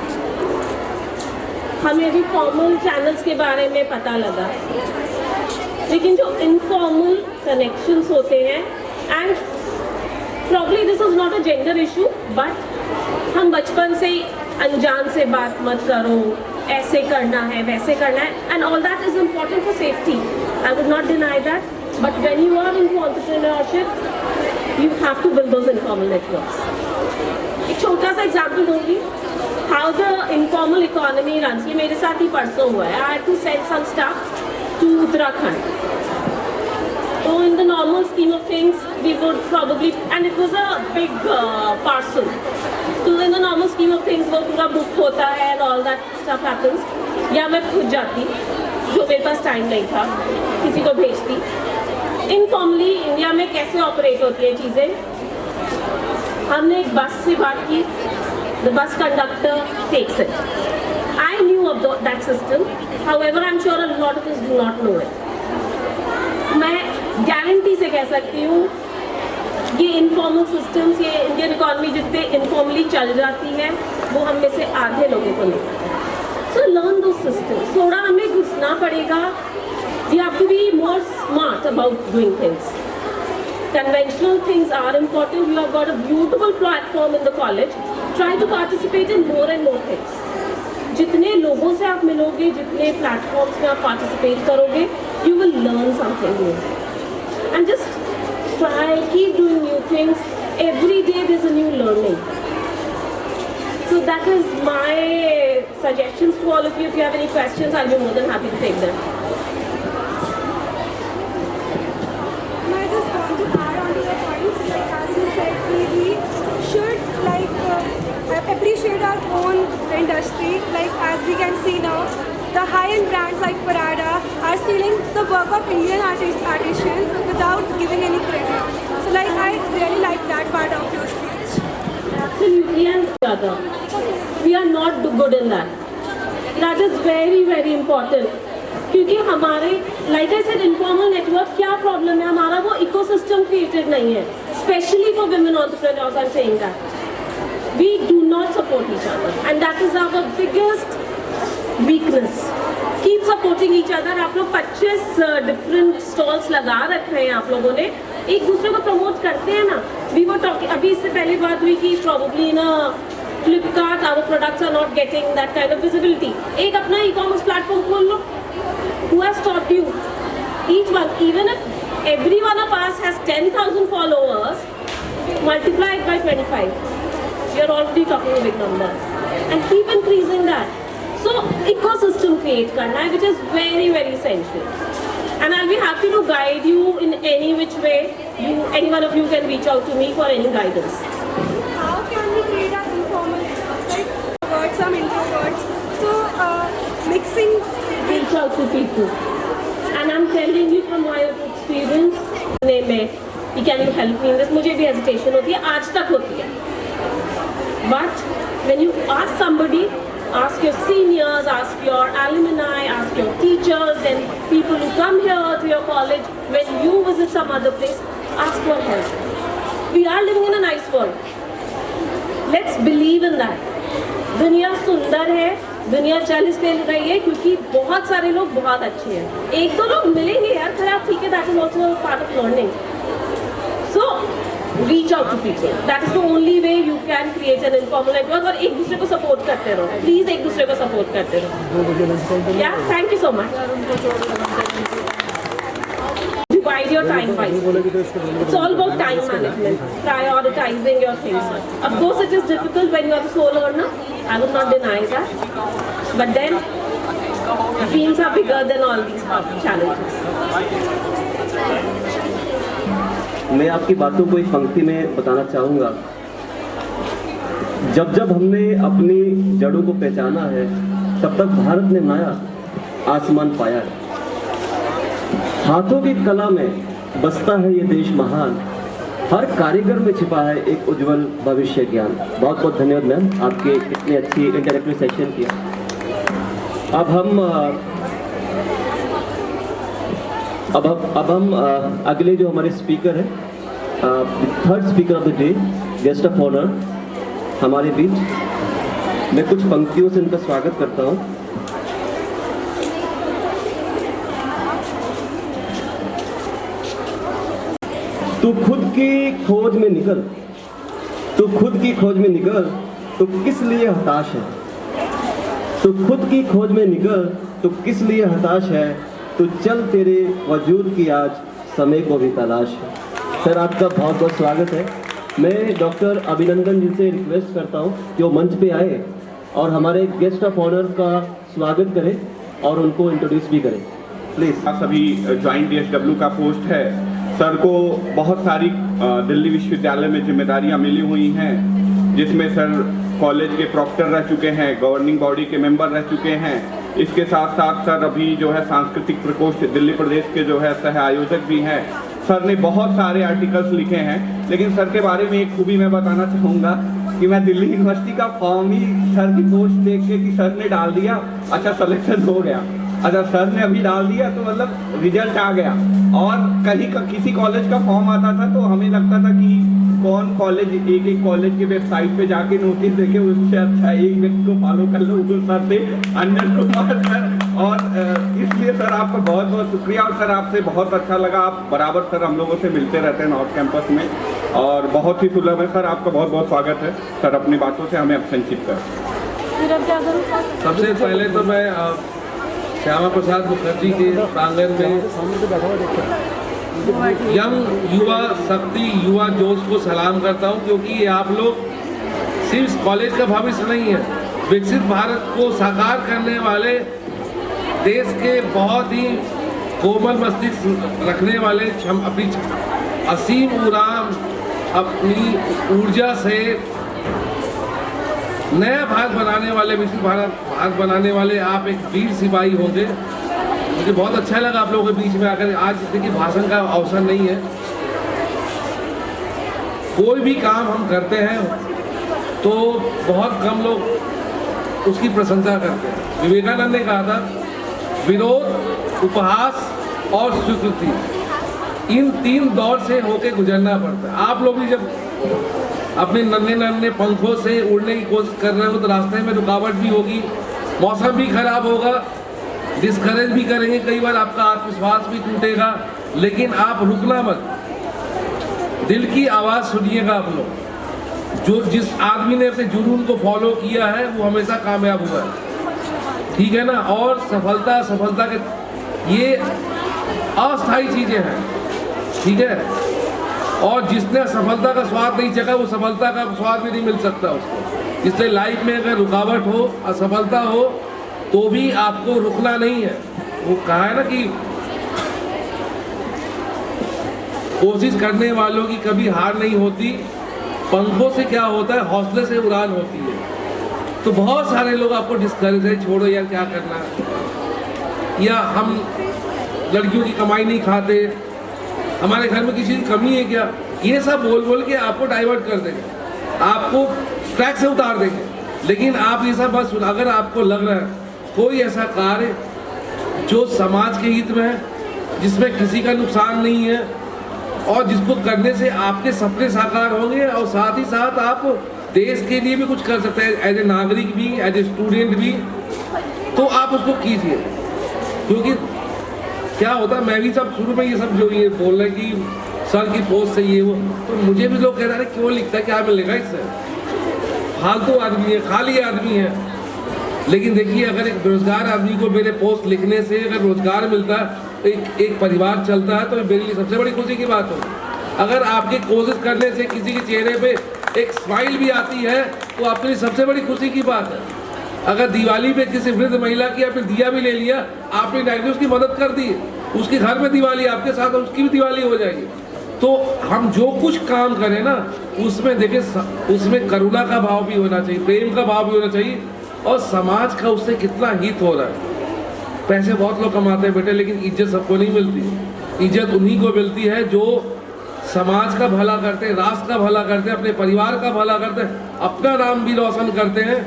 हमें अभी formal channels के बारे में पता लगा, लेकिन जो informal connections होते हैं, and probably this is not a gender issue, but हम बचपन से ही अनजान से बात मत करो, ऐसे करना है वैसे करना है, and all that is important for safety. I would not deny that, but when you are into entrepreneurship, you have to build those informal networks. एक छोटा सा एग्जाम्पल दूंगी, how the informal economy runs. ये मेरे साथ ही परसों हुआ है. I had to send some stuff to Uttarakhand. So in the normal scheme of things, we would probably, and it was a big parcel. So in the normal scheme of things, वो पूरा book होता है and all that stuff happens. या मैं खुद जाती, जो मेरे पास टाइम नहीं था, किसी को भेजती. इनफॉर्मली इंडिया में कैसे ऑपरेट होती है चीज़ें, हमने एक बस से बात की. The bus conductor takes it. I knew of that system, however I am sure a lot of us do not know it. मैं गारंटी से कह सकती हूँ ये इनफॉर्मल सिस्टम्स, ये इंडियन इकॉनमी जितने इनफॉर्मली चल जाती है, वो हम में से आधे लोगों को नहीं पता. So learn those systems. थोड़ा हमें घुसना पड़ेगा. We have to be more smart about doing things. Conventional things are important. You have got a beautiful platform in the college. Try to participate in more and more things. जितने लोगों से आप मिलोगे, जितने platforms में आप participate करोगे, you will learn something new. And just try, keep doing new things. Every day there's a new learning. So that is my suggestions to all of you. If you have any questions, I'll be more than happy to take them. I just want to add on to your points. Like as you said, we should appreciate our own industry. Like as we can see now, the high-end brands like Prada are stealing the work of Indian artisans without giving any credit. So like I really like that part of your speech. Absolutely, and we are not good in that. That is very very important. क्योंकि हमारे like I said informal network क्या problem है, हमारा वो ecosystem created नहीं है. Especially for women entrepreneurs, I'm saying that we do not support each other, and that is our biggest weakness. Keep supporting each other. आप लोग 25 different stalls लगा रखे हैं आप लोगों ने, एक दूसरे को प्रमोट करते हैं ना. We were talking, अभी इससे पहले बात हुई कि probably ना Flipkart, our products are not getting that kind of visibility. एक अपना e-commerce platform खोल लो. Who has taught you? Each one, even if every one of us has 10,000 followers, multiply it by 25. you're already talking a big number. And keep increasing that. So, ecosystem create karna hai, which is very, very essential. And I'll be happy to guide you in any which way. Any one of you can reach out to me for any guidance. How can we create our informal, like introverts, some introverts? So mixing. Reach out to people. And I'm telling you from my experience, can you help me in this? मुझे भी hesitation होती है, आज तक होती है. But when you ask somebody, ask your seniors, ask your alumni, ask your teachers, then people who come here to your college, when you visit some other place, ask for help. We are living in a nice world. Let's believe in that. दुनिया सुंदर है, दुनिया चल इसलिए रही है क्योंकि बहुत सारे लोग बहुत अच्छे हैं. एक दो लोग मिलेंगे यार खराब, ठीक है, that is also part of learning. So reach out to people. That is the only way you can create an informal network. और एक दूसरे को सपोर्ट करते रहो. Please एक दूसरे को सपोर्ट करते रहो. Yeah, thank you so much. Divide your time wisely. It's all about time management, prioritizing your things. Of course, it is difficult when you are the sole learner. I would not deny that. But then, dreams are bigger than all these challenges. मैं आपकी बातों को एक पंक्ति में बताना चाहूँगा. जब जब हमने अपनी जड़ों को पहचाना है, तब तक भारत ने नया आसमान पाया है. हाथों की कला में बसता है ये देश महान, हर कारीगर में छिपा है एक उज्जवल भविष्य ज्ञान. बहुत बहुत धन्यवाद मैम, आपके इतनी अच्छी इंटरेक्टिव सेशन किया. अब हम अगले जो हमारे स्पीकर हैं, third speaker of the day, guest of honour हमारे बीच, मैं कुछ पंक्तियों से इनका स्वागत करता हूँ. तू खुद की खोज में निकल, तू खुद की खोज में निकल, तू किस लिए हताश है. तू खुद की खोज में निकल, तू किस लिए हताश है. तो चल तेरे वजूद की आज समय को भी तलाश है. सर आपका बहुत बहुत स्वागत है. मैं डॉक्टर अभिनंदन जी से रिक्वेस्ट करता हूं कि वो मंच पे आए और हमारे गेस्ट ऑफ ऑनर का स्वागत करें और उनको इंट्रोड्यूस भी करें. प्लीज. सभी ज्वाइंट DSW का पोस्ट है. सर को बहुत सारी दिल्ली विश्वविद्यालय में जिम्मेदारियां मिली हुई हैं, जिसमें सर कॉलेज के प्रॉक्टर रह चुके हैं, गवर्निंग बॉडी के मेंबर रह चुके हैं. इसके साथ साथ सर अभी जो है सांस्कृतिक प्रकोष्ठ दिल्ली प्रदेश के जो है सह आयोजक भी हैं. सर ने बहुत सारे आर्टिकल्स लिखे हैं, लेकिन सर के बारे में एक खूबी मैं बताना चाहूँगा कि मैं दिल्ली यूनिवर्सिटी का फॉर्म ही सर की पोस्ट देख के कि सर ने डाल दिया, अच्छा सिलेक्शन हो गया. अच्छा सर ने अभी डाल दिया तो मतलब रिजल्ट आ गया. और कहीं किसी कॉलेज का फॉर्म आता था तो हमें लगता था कि कौन कॉलेज, एक एक कॉलेज की वेबसाइट पे जाके नोटिस देखे, उससे अच्छा एक व्यक्ति को फॉलो कर लो, उस सर से अंजन कुमार सर. और इसलिए सर आपका बहुत बहुत शुक्रिया. और सर आपसे बहुत अच्छा लगा. आप बराबर सर हम लोगों से मिलते रहते हैं नॉर्थ कैंपस में और बहुत ही सुलभ है. सर आपका बहुत बहुत स्वागत है. सर अपनी बातों से हमें अब संक्षिप्त करें. सबसे पहले तो मैं श्यामा प्रसाद मुखर्जी के प्रांगण में यंग युवा शक्ति, युवा जोश को सलाम करता हूं, क्योंकि ये आप लोग सिर्फ कॉलेज का भविष्य नहीं है, विकसित भारत को साकार करने वाले, देश के बहुत ही कोमल मस्तिष्क रखने वाले, अपनी असीम उड़ान, अपनी ऊर्जा से नया भारत बनाने वाले, विकसित भारत बनाने वाले आप एक वीर सिपाही होंगे. मुझे बहुत अच्छा लगा आप लोगों के बीच में आकर. आज देखिए भाषण का अवसर नहीं है. कोई भी काम हम करते हैं तो बहुत कम लोग उसकी प्रशंसा करते हैं. विवेकानंद ने कहा था विरोध, उपहास और स्वीकृति, इन तीन दौर से होके गुजरना पड़ता है. आप लोग भी जब अपने नन्हे नन्हे पंखों से उड़ने की कोशिश कर रहे हो तो रास्ते में रुकावट भी होगी, मौसम भी खराब होगा, डिस्करेज भी करेंगे, कई बार आपका आत्मविश्वास भी टूटेगा, लेकिन आप रुकना मत. दिल की आवाज़ सुनिएगा आप लोग. जो जिस आदमी ने अपने जुनून को फॉलो किया है वो हमेशा कामयाब हुआ है. ठीक है ना. और सफलता के ये अस्थायी चीज़ें हैं. ठीक है. और जिसने सफलता का स्वाद नहीं चखा वो सफलता का स्वाद भी नहीं मिल सकता उसको। इसलिए लाइफ में अगर रुकावट हो, असफलता हो, तो भी आपको रुकना नहीं है। वो कहा है ना कि कोशिश करने वालों की कभी हार नहीं होती, पंखों से क्या होता है, हौसले से उड़ान होती है। तो बहुत सारे लोग आपको डिस्करेज है, छोड़ो यार क्या करना है, या हम लड़कियों की कमाई नहीं खाते, हमारे घर में किसी की कमी है क्या, ये सब बोल बोल के आपको डाइवर्ट कर देंगे, आपको ट्रैक से उतार देंगे। लेकिन आप ये सब बस, अगर आपको लग रहा है कोई ऐसा कार्य जो समाज के हित में है, जिसमें किसी का नुकसान नहीं है और जिसको करने से आपके सपने साकार होंगे और साथ ही साथ आप देश के लिए भी कुछ कर सकते हैं, एज ए नागरिक भी, एज ए स्टूडेंट भी, तो आप उसको कीजिए। क्योंकि क्या होता है, मैं भी सब शुरू में ये सब जो ये बोल रहे हैं कि सर की पोस्ट से ये वो, तो मुझे भी लोग कह रहे हैं क्यों लिखता है, क्या मिलेगा इससे, फालतू आदमी है, खाली आदमी है। लेकिन देखिए, अगर एक बेरोजगार आदमी को मेरे पोस्ट लिखने से अगर रोजगार मिलता है, एक परिवार चलता है, तो मेरे लिए सबसे बड़ी खुशी की बात हो। अगर आपके कोशिश करने से किसी के चेहरे पे एक स्माइल भी आती है, तो आपके लिए सबसे बड़ी खुशी की बात है। अगर दिवाली पे किसी वृद्ध महिला की आपने दिया भी ले लिया, आपने डायरेक्टली उसकी मदद कर दी, उसके घर में दिवाली, आपके साथ उसकी भी दिवाली हो जाएगी। तो हम जो कुछ काम करें ना, उसमें देखिए, उसमें करुणा का भाव भी होना चाहिए, प्रेम का भाव भी होना चाहिए, और समाज का उससे कितना हित हो रहा है। पैसे बहुत लोग कमाते हैं बेटे, लेकिन इज्जत सबको नहीं मिलती। इज्जत उन्हीं को मिलती है जो समाज का भला करते हैं, राष्ट्र का भला करते हैं, अपने परिवार का भला करते हैं, अपना नाम भी रोशन करते हैं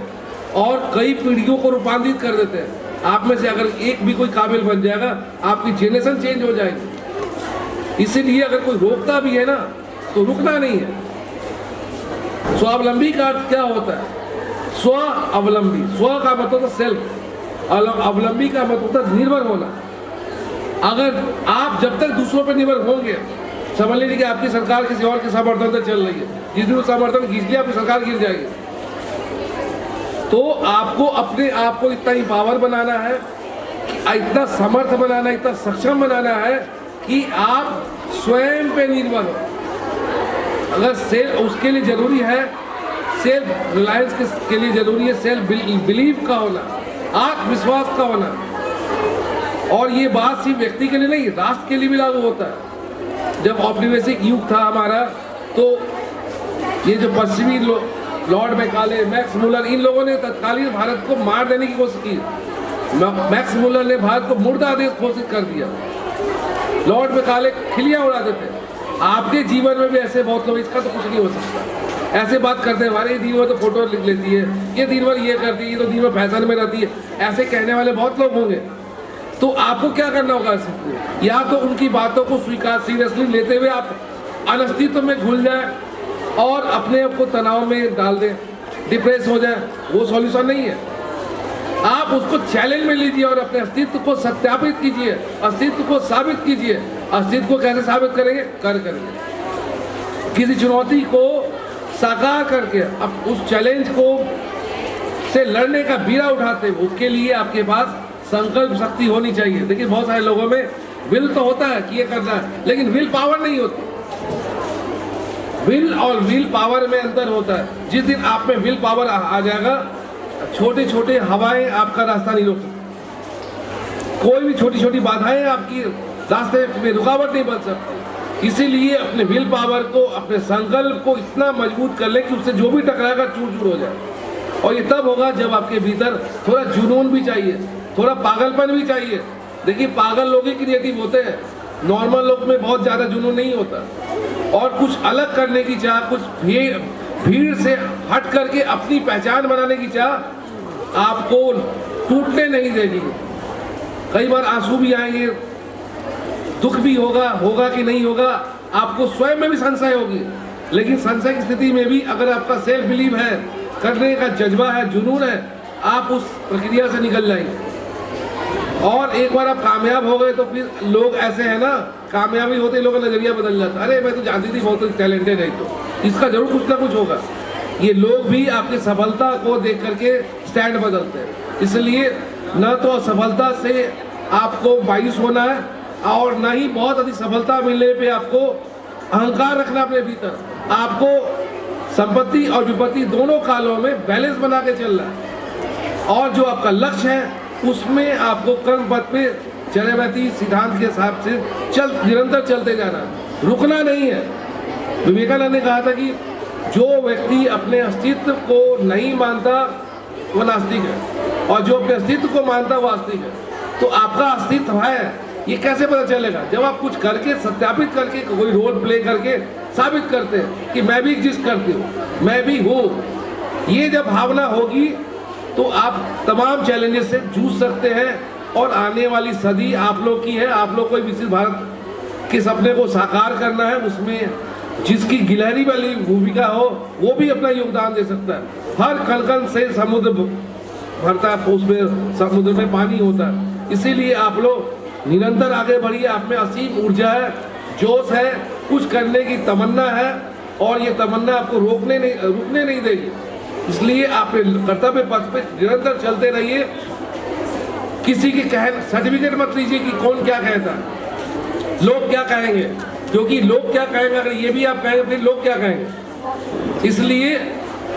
और कई पीढ़ियों को रूपांतरित कर देते हैं। आप में से अगर एक भी कोई काबिल बन जाएगा, आपकी जेनरेशन चेंज हो जाएगी। इसीलिए अगर कोई रोकता भी है ना, तो रुकना नहीं है। स्वावलंबी का अर्थ क्या होता है? स्व अवलंबी, स्व का मतलब सेल्फ, अवलंबी का मतलब निर्भर होना। अगर आप जब तक दूसरों पर निर्भर होंगे, समझ लीजिए कि आपकी सरकार किसी और के समर्थन से चल रही है, जिस दिन समर्थन खींच लिया आपकी सरकार गिर जाएगी। तो आपको अपने आप को इतना ही पावर बनाना है, इतना समर्थ बनाना है, इतना सक्षम बनाना है कि आप स्वयं पे निर्भर हो। अगर सेल्फ, उसके लिए जरूरी है सेल्फ रिलायंस के लिए जरूरी है सेल्फ बिलीव का होना, आत्मविश्वास का होना। और ये बात सिर्फ व्यक्ति के लिए नहीं, राष्ट्र के लिए भी लागू होता है। जब औपनिवेशिक युग था हमारा, तो ये जो पश्चिमी लॉर्ड मैकाले, मैक्स मुलर, इन लोगों ने तत्कालीन भारत को मार देने की कोशिश की। मैक्स मुलर ने भारत को मुर्दा देश घोषित कर दिया। लॉर्ड मैकाले खिलियां उड़ाते थे। आपके जीवन में भी ऐसे बहुत लोग, इसका तो कुछ नहीं हो सकता, ऐसे बात करते हैं, हमारे दिन भर तो फोटो लिख लेती है, ये दिन भर ये करती है, ये तो दिन भर फैशन में रहती है, ऐसे कहने वाले बहुत लोग होंगे। तो आपको क्या करना होगा? या तो उनकी बातों को स्वीकार, सीरियसली लेते हुए आप अनस्तित्व में घुल जाए और अपने आप को तनाव में डाल दें, डिप्रेस हो जाए, वो सॉल्यूशन नहीं है। आप उसको चैलेंज में लीजिए और अपने अस्तित्व को सत्यापित कीजिए, अस्तित्व को साबित कीजिए। अस्तित्व को कैसे साबित करेंगे? करके किसी चुनौती को साकार करके, अब उस चैलेंज को से लड़ने का बीड़ा उठाते हुए, उसके लिए आपके पास संकल्प शक्ति होनी चाहिए। देखिए, बहुत सारे लोगों में विल तो होता है कि ये करना है, लेकिन विल पावर नहीं होती। विल और विल पावर में अंतर होता है। जिस दिन आप में विल पावर आ जाएगा, छोटे छोटे हवाएं आपका रास्ता नहीं रोक सकती, कोई भी छोटी छोटी बाधाएं आपकी रास्ते में रुकावट नहीं बन सकती। इसीलिए अपने विल पावर को, अपने संकल्प को इतना मजबूत कर लें कि उससे जो भी टकराएगा चूर चूर हो जाए। और ये तब होगा जब आपके भीतर थोड़ा जुनून भी चाहिए, थोड़ा पागलपन भी चाहिए। देखिए, पागल लोग ही क्रिएटिव होते हैं, नॉर्मल लोग में बहुत ज़्यादा जुनून नहीं होता। और कुछ अलग करने की चाह, कुछ भीड़ से हट करके अपनी पहचान बनाने की चाह आपको टूटने नहीं देगी। कई बार आंसू भी आएंगे, दुख भी होगा कि नहीं होगा, आपको स्वयं में भी संशय होगी। लेकिन संशय की स्थिति में भी अगर आपका सेल्फ बिलीव है, करने का जज्बा है, जुनून है, आप उस प्रक्रिया से निकल जाएंगे। और एक बार आप कामयाब हो गए तो फिर लोग ऐसे हैं ना, कामयाबी होते ही लोगों का नजरिया बदल जाता है। अरे मैं तो जानती थी बहुत टैलेंटेड है, तो इसका जरूर कुछ ना कुछ होगा। ये लोग भी आपकी सफलता को देख करके स्टैंड बदलते हैं। इसलिए न तो असफलता से आपको मायूस होना है और न ही बहुत अधिक सफलता मिलने पे आपको अहंकार रखना अपने भीतर। आपको संपत्ति और विपत्ति दोनों कालों में बैलेंस बना के चलना है, और जो आपका लक्ष्य है उसमें आपको कर्म पथ पे चरैवेति सिद्धांत के हिसाब से निरंतर चलते जाना है, रुकना नहीं है। विवेकानंद ने कहा था कि जो व्यक्ति अपने अस्तित्व को नहीं मानता वो नास्तिक है, और जो अपने अस्तित्व को मानता वो आस्तिक है। तो आपका अस्तित्व है ये कैसे पता चलेगा? जब आप कुछ करके सत्यापित करके कोई रोल प्ले करके साबित करते हैं कि मैं भी एग्जिस्ट करती हूँ, मैं भी हूँ। ये जब भावना होगी तो आप तमाम चैलेंजेस से जूझ सकते हैं, और आने वाली सदी आप लोग की है। आप लोग को विकसित भारत के सपने को साकार करना है, उसमें जिसकी गिलहरी वाली भूमिका हो वो भी अपना योगदान दे सकता है। हर कण से समुद्र भरता है, उसमें समुद्र में पानी होता है। इसीलिए आप लोग निरंतर आगे बढ़िए, आप में असीम ऊर्जा है, जोश है, कुछ करने की तमन्ना है, और ये तमन्ना आपको रुकने नहीं देगी। इसलिए आप कर्तव्य पथ पे निरंतर चलते रहिए। किसी के सर्टिफिकेट मत लीजिए कि कौन क्या कहता है, लोग क्या कहेंगे, क्योंकि लोग क्या कहेंगे अगर ये भी आप कहेंगे फिर लोग क्या कहेंगे। इसलिए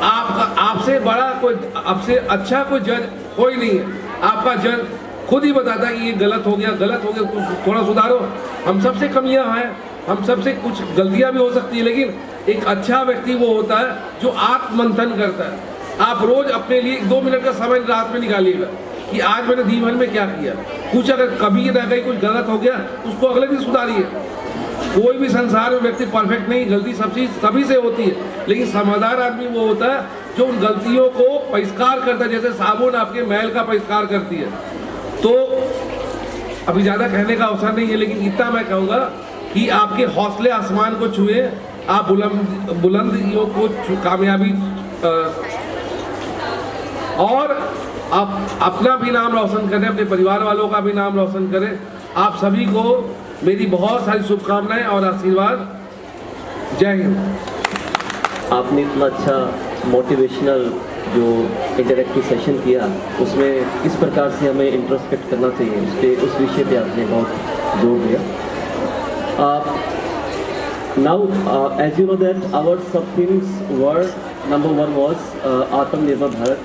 आपसे बड़ा कोई, आपसे अच्छा कोई जज कोई नहीं है। आपका जज खुद ही बताता है कि ये गलत हो गया, कुछ थोड़ा सुधारो। हम सबसे कमियां हैं, हम सबसे कुछ गलतियां भी हो सकती है, लेकिन एक अच्छा व्यक्ति वो होता है जो आत्ममंथन करता है। आप रोज अपने लिए 2 मिनट का समय रात में निकालिएगा कि आज मैंने दिन भर में क्या किया। कुछ अगर कभी ना कहीं कुछ गलत हो गया उसको अगले दिन सुधारिए। कोई भी संसार में व्यक्ति परफेक्ट नहीं, गलती सभी से होती है, लेकिन समझदार आदमी वो होता है जो उन गलतियों को परिष्कार करता है, जैसे साबुन आपके मैल का परिष्कार करती है। तो अभी ज़्यादा कहने का अवसर नहीं है, लेकिन इतना मैं कहूँगा कि आपके हौसले आसमान को छुए, आप बुलंदियों को कामयाबी, और आप अपना भी नाम रोशन करें, अपने परिवार वालों का भी नाम रोशन करें। आप सभी को मेरी बहुत सारी शुभकामनाएं और आशीर्वाद। जय हिंद। आपने इतना अच्छा मोटिवेशनल जो इंटरेक्टिव सेशन किया, उसमें किस प्रकार से हमें इंट्रोस्पेक्ट करना चाहिए उस विषय पे आपने बहुत जोर दिया। Now as you know that our sub things were, number 1 was आत्मनिर्भर भारत,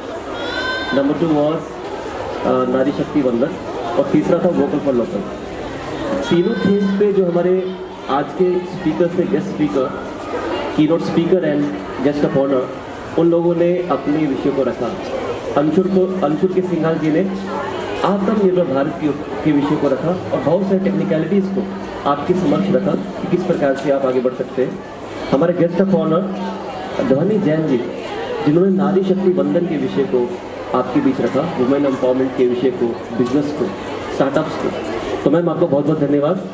नंबर 2 was नारी शक्ति वंदन, और तीसरा था वोकल फॉर लोकल। तीनों थीम्स पे जो हमारे आज के स्पीकर थे, guest speaker, keynote speaker and guest of honour, उन लोगों ने अपने विषय को रखा। अंशुल के सिंघाल जी ने आत्मनिर्भर भारत के विषय को रखा, और बहुत सारे टेक्निकलिटीज़ को आपके समक्ष रखा कि किस प्रकार से आप आगे बढ़ सकते हैं। हमारे गेस्ट ऑफ ऑनर ध्वनि जैन जी, जिन्होंने नारी शक्ति वंदन के विषय को आपके बीच रखा, वुमेन एम्पावरमेंट के विषय को, बिजनेस को, स्टार्टअप्स को। तो मैम आपका बहुत बहुत धन्यवाद।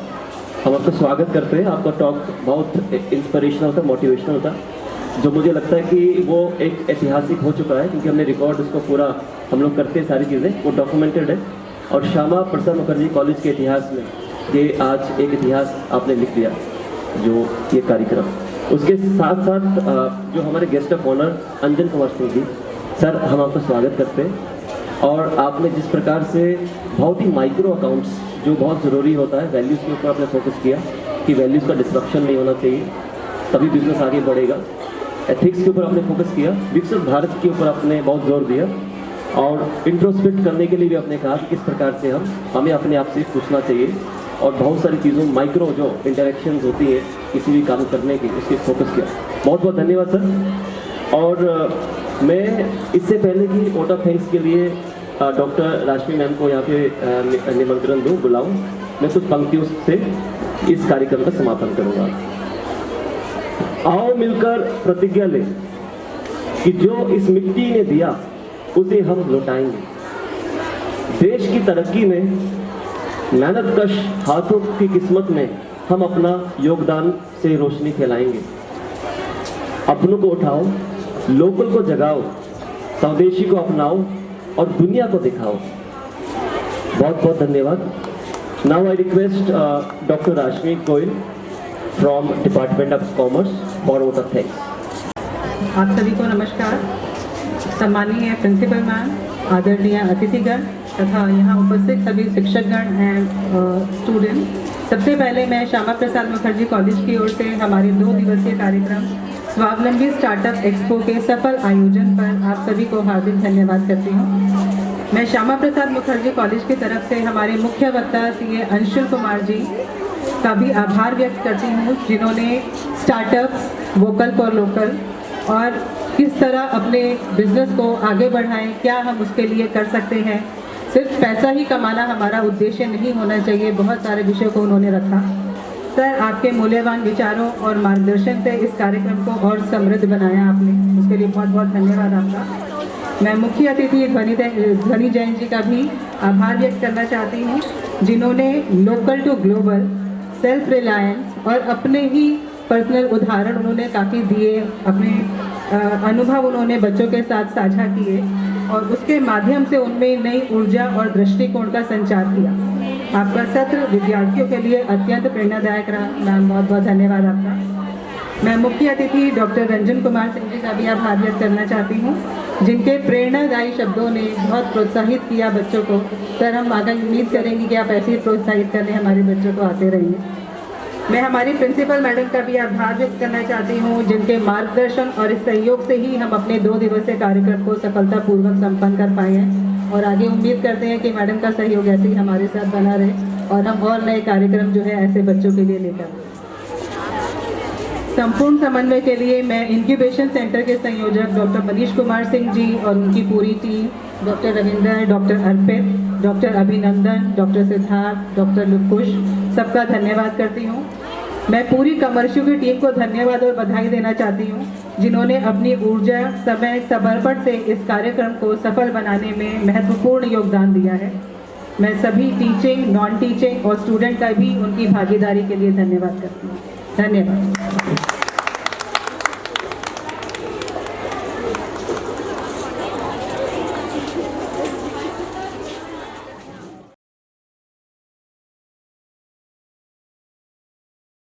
हम आपका स्वागत करते हैं। आपका टॉक बहुत इंस्पिरेशनल था, मोटिवेशनल था, जो मुझे लगता है कि वो एक ऐतिहासिक हो चुका है, क्योंकि हमने रिकॉर्ड उसको पूरा हम लोग करते हैं, सारी चीज़ें वो डॉक्यूमेंटेड है। और श्यामा प्रसाद मुखर्जी कॉलेज के इतिहास में ये आज एक इतिहास आपने लिख दिया, जो ये कार्यक्रम। उसके साथ साथ जो हमारे guest of honour Anjan Kumar Singh ji, sir हम आपका स्वागत करते हैं। और आपने जिस प्रकार से बहुत ही माइक्रो अकाउंट्स, जो बहुत ज़रूरी होता है, वैल्यूज़ के ऊपर आपने फोकस किया कि वैल्यूज़ का डिस्ट्रक्शन नहीं होना चाहिए, तभी बिजनेस आगे बढ़ेगा। एथिक्स के ऊपर आपने फोकस किया, विकसित भारत के ऊपर आपने बहुत जोर दिया, और इंट्रोस्पेक्ट करने के लिए भी आपने कहा कि किस प्रकार से हमें अपने आप से पूछना चाहिए, और बहुत सारी चीज़ों माइक्रो जो इंटरेक्शंस होती है किसी भी काम करने की, उसके फोकस किया। बहुत बहुत धन्यवाद सर। और मैं इससे पहले कि वोट ऑफ थैंक्स के लिए डॉक्टर राशमी मैम को यहाँ पे निमंत्रण दूँ, बुलाऊँ, मैं कुछ पंक्तियों से इस कार्यक्रम का समापन करूँगा। आओ मिलकर प्रतिज्ञा लें कि जो इस मिट्टी ने दिया उसे हम लौटाएंगे। देश की तरक्की में मेहनतकश हाथों की किस्मत में हम अपना योगदान से रोशनी फैलाएंगे। अपनों को उठाओ, लोकल को जगाओ, स्वदेशी को अपनाओ और दुनिया को दिखाओ। बहुत बहुत धन्यवाद। Now I request doctor Rashmi Goyal from department of commerce for vote of thanks. आप सभी को नमस्कार। सम्मानीय प्रिंसिपल मैम, आदरणीय अतिथिगण, तथा यहाँ उपस्थित सभी शिक्षकगण एंड स्टूडेंट, सबसे पहले मैं श्यामा प्रसाद मुखर्जी कॉलेज की ओर से हमारे 2 दिवसीय कार्यक्रम स्वावलंबी स्टार्टअप एक्सपो के सफल आयोजन पर आप सभी को हार्दिक धन्यवाद करती हूँ। मैं श्यामा प्रसाद मुखर्जी कॉलेज की तरफ से हमारे मुख्य वक्ता सीए अंशुल कुमार जी का भी आभार व्यक्त करती हूँ, जिन्होंने स्टार्टअप्स वोकल फॉर लोकल और किस तरह अपने बिजनेस को आगे बढ़ाएं, क्या हम उसके लिए कर सकते हैं। सिर्फ पैसा ही कमाना हमारा उद्देश्य नहीं होना चाहिए, बहुत सारे विषयों को उन्होंने रखा। सर, आपके मूल्यवान विचारों और मार्गदर्शन से इस कार्यक्रम को और समृद्ध बनाया आपने, उसके लिए बहुत बहुत धन्यवाद आपका। मैं मुख्य अतिथि ध्वनि जैन जी का भी आभार व्यक्त करना चाहती हूँ, जिन्होंने local to global, self reliance और अपने ही पर्सनल उदाहरण उन्होंने काफ़ी दिए, अपने अनुभव उन्होंने बच्चों के साथ साझा किए और उसके माध्यम से उनमें नई ऊर्जा और दृष्टिकोण का संचार किया। आपका सत्र विद्यार्थियों के लिए अत्यंत प्रेरणादायक रहा। मैम, बहुत बहुत धन्यवाद आपका। मैं मुख्य अतिथि डॉक्टर रंजन कुमार सिंह जी का भी आभार व्यक्त करना चाहती हूँ, जिनके प्रेरणादायी शब्दों ने बहुत प्रोत्साहित किया बच्चों को। सर, हम आगे उम्मीद करेंगे कि आप ऐसे ही प्रोत्साहित करने हमारे बच्चों को आते रहिए। मैं हमारी प्रिंसिपल मैडम का भी आभार व्यक्त करना चाहती हूँ, जिनके मार्गदर्शन और इस सहयोग से ही हम अपने 2 दिवसीय कार्यक्रम को सफलतापूर्वक संपन्न कर पाए हैं और आगे उम्मीद करते हैं कि मैडम का सहयोग ऐसे ही हमारे साथ बना रहे और हम और नए कार्यक्रम जो है ऐसे बच्चों के लिए लेकर। संपूर्ण समन्वय के लिए मैं इंक्यूबेशन सेंटर के संयोजक डॉक्टर मनीष कुमार सिंह जी और उनकी पूरी टीम, डॉक्टर रविंदर, डॉक्टर अर्पित, डॉक्टर अभिनंदन, डॉक्टर सिद्धार्थ, डॉक्टर लुकुश, सबका धन्यवाद करती हूँ। मैं पूरी कमर्शियो की टीम को धन्यवाद और बधाई देना चाहती हूँ, जिन्होंने अपनी ऊर्जा, समय, समर्पण से इस कार्यक्रम को सफल बनाने में महत्वपूर्ण योगदान दिया है। मैं सभी टीचिंग, नॉन टीचिंग और स्टूडेंट का भी उनकी भागीदारी के लिए धन्यवाद करती हूँ। धन्यवाद।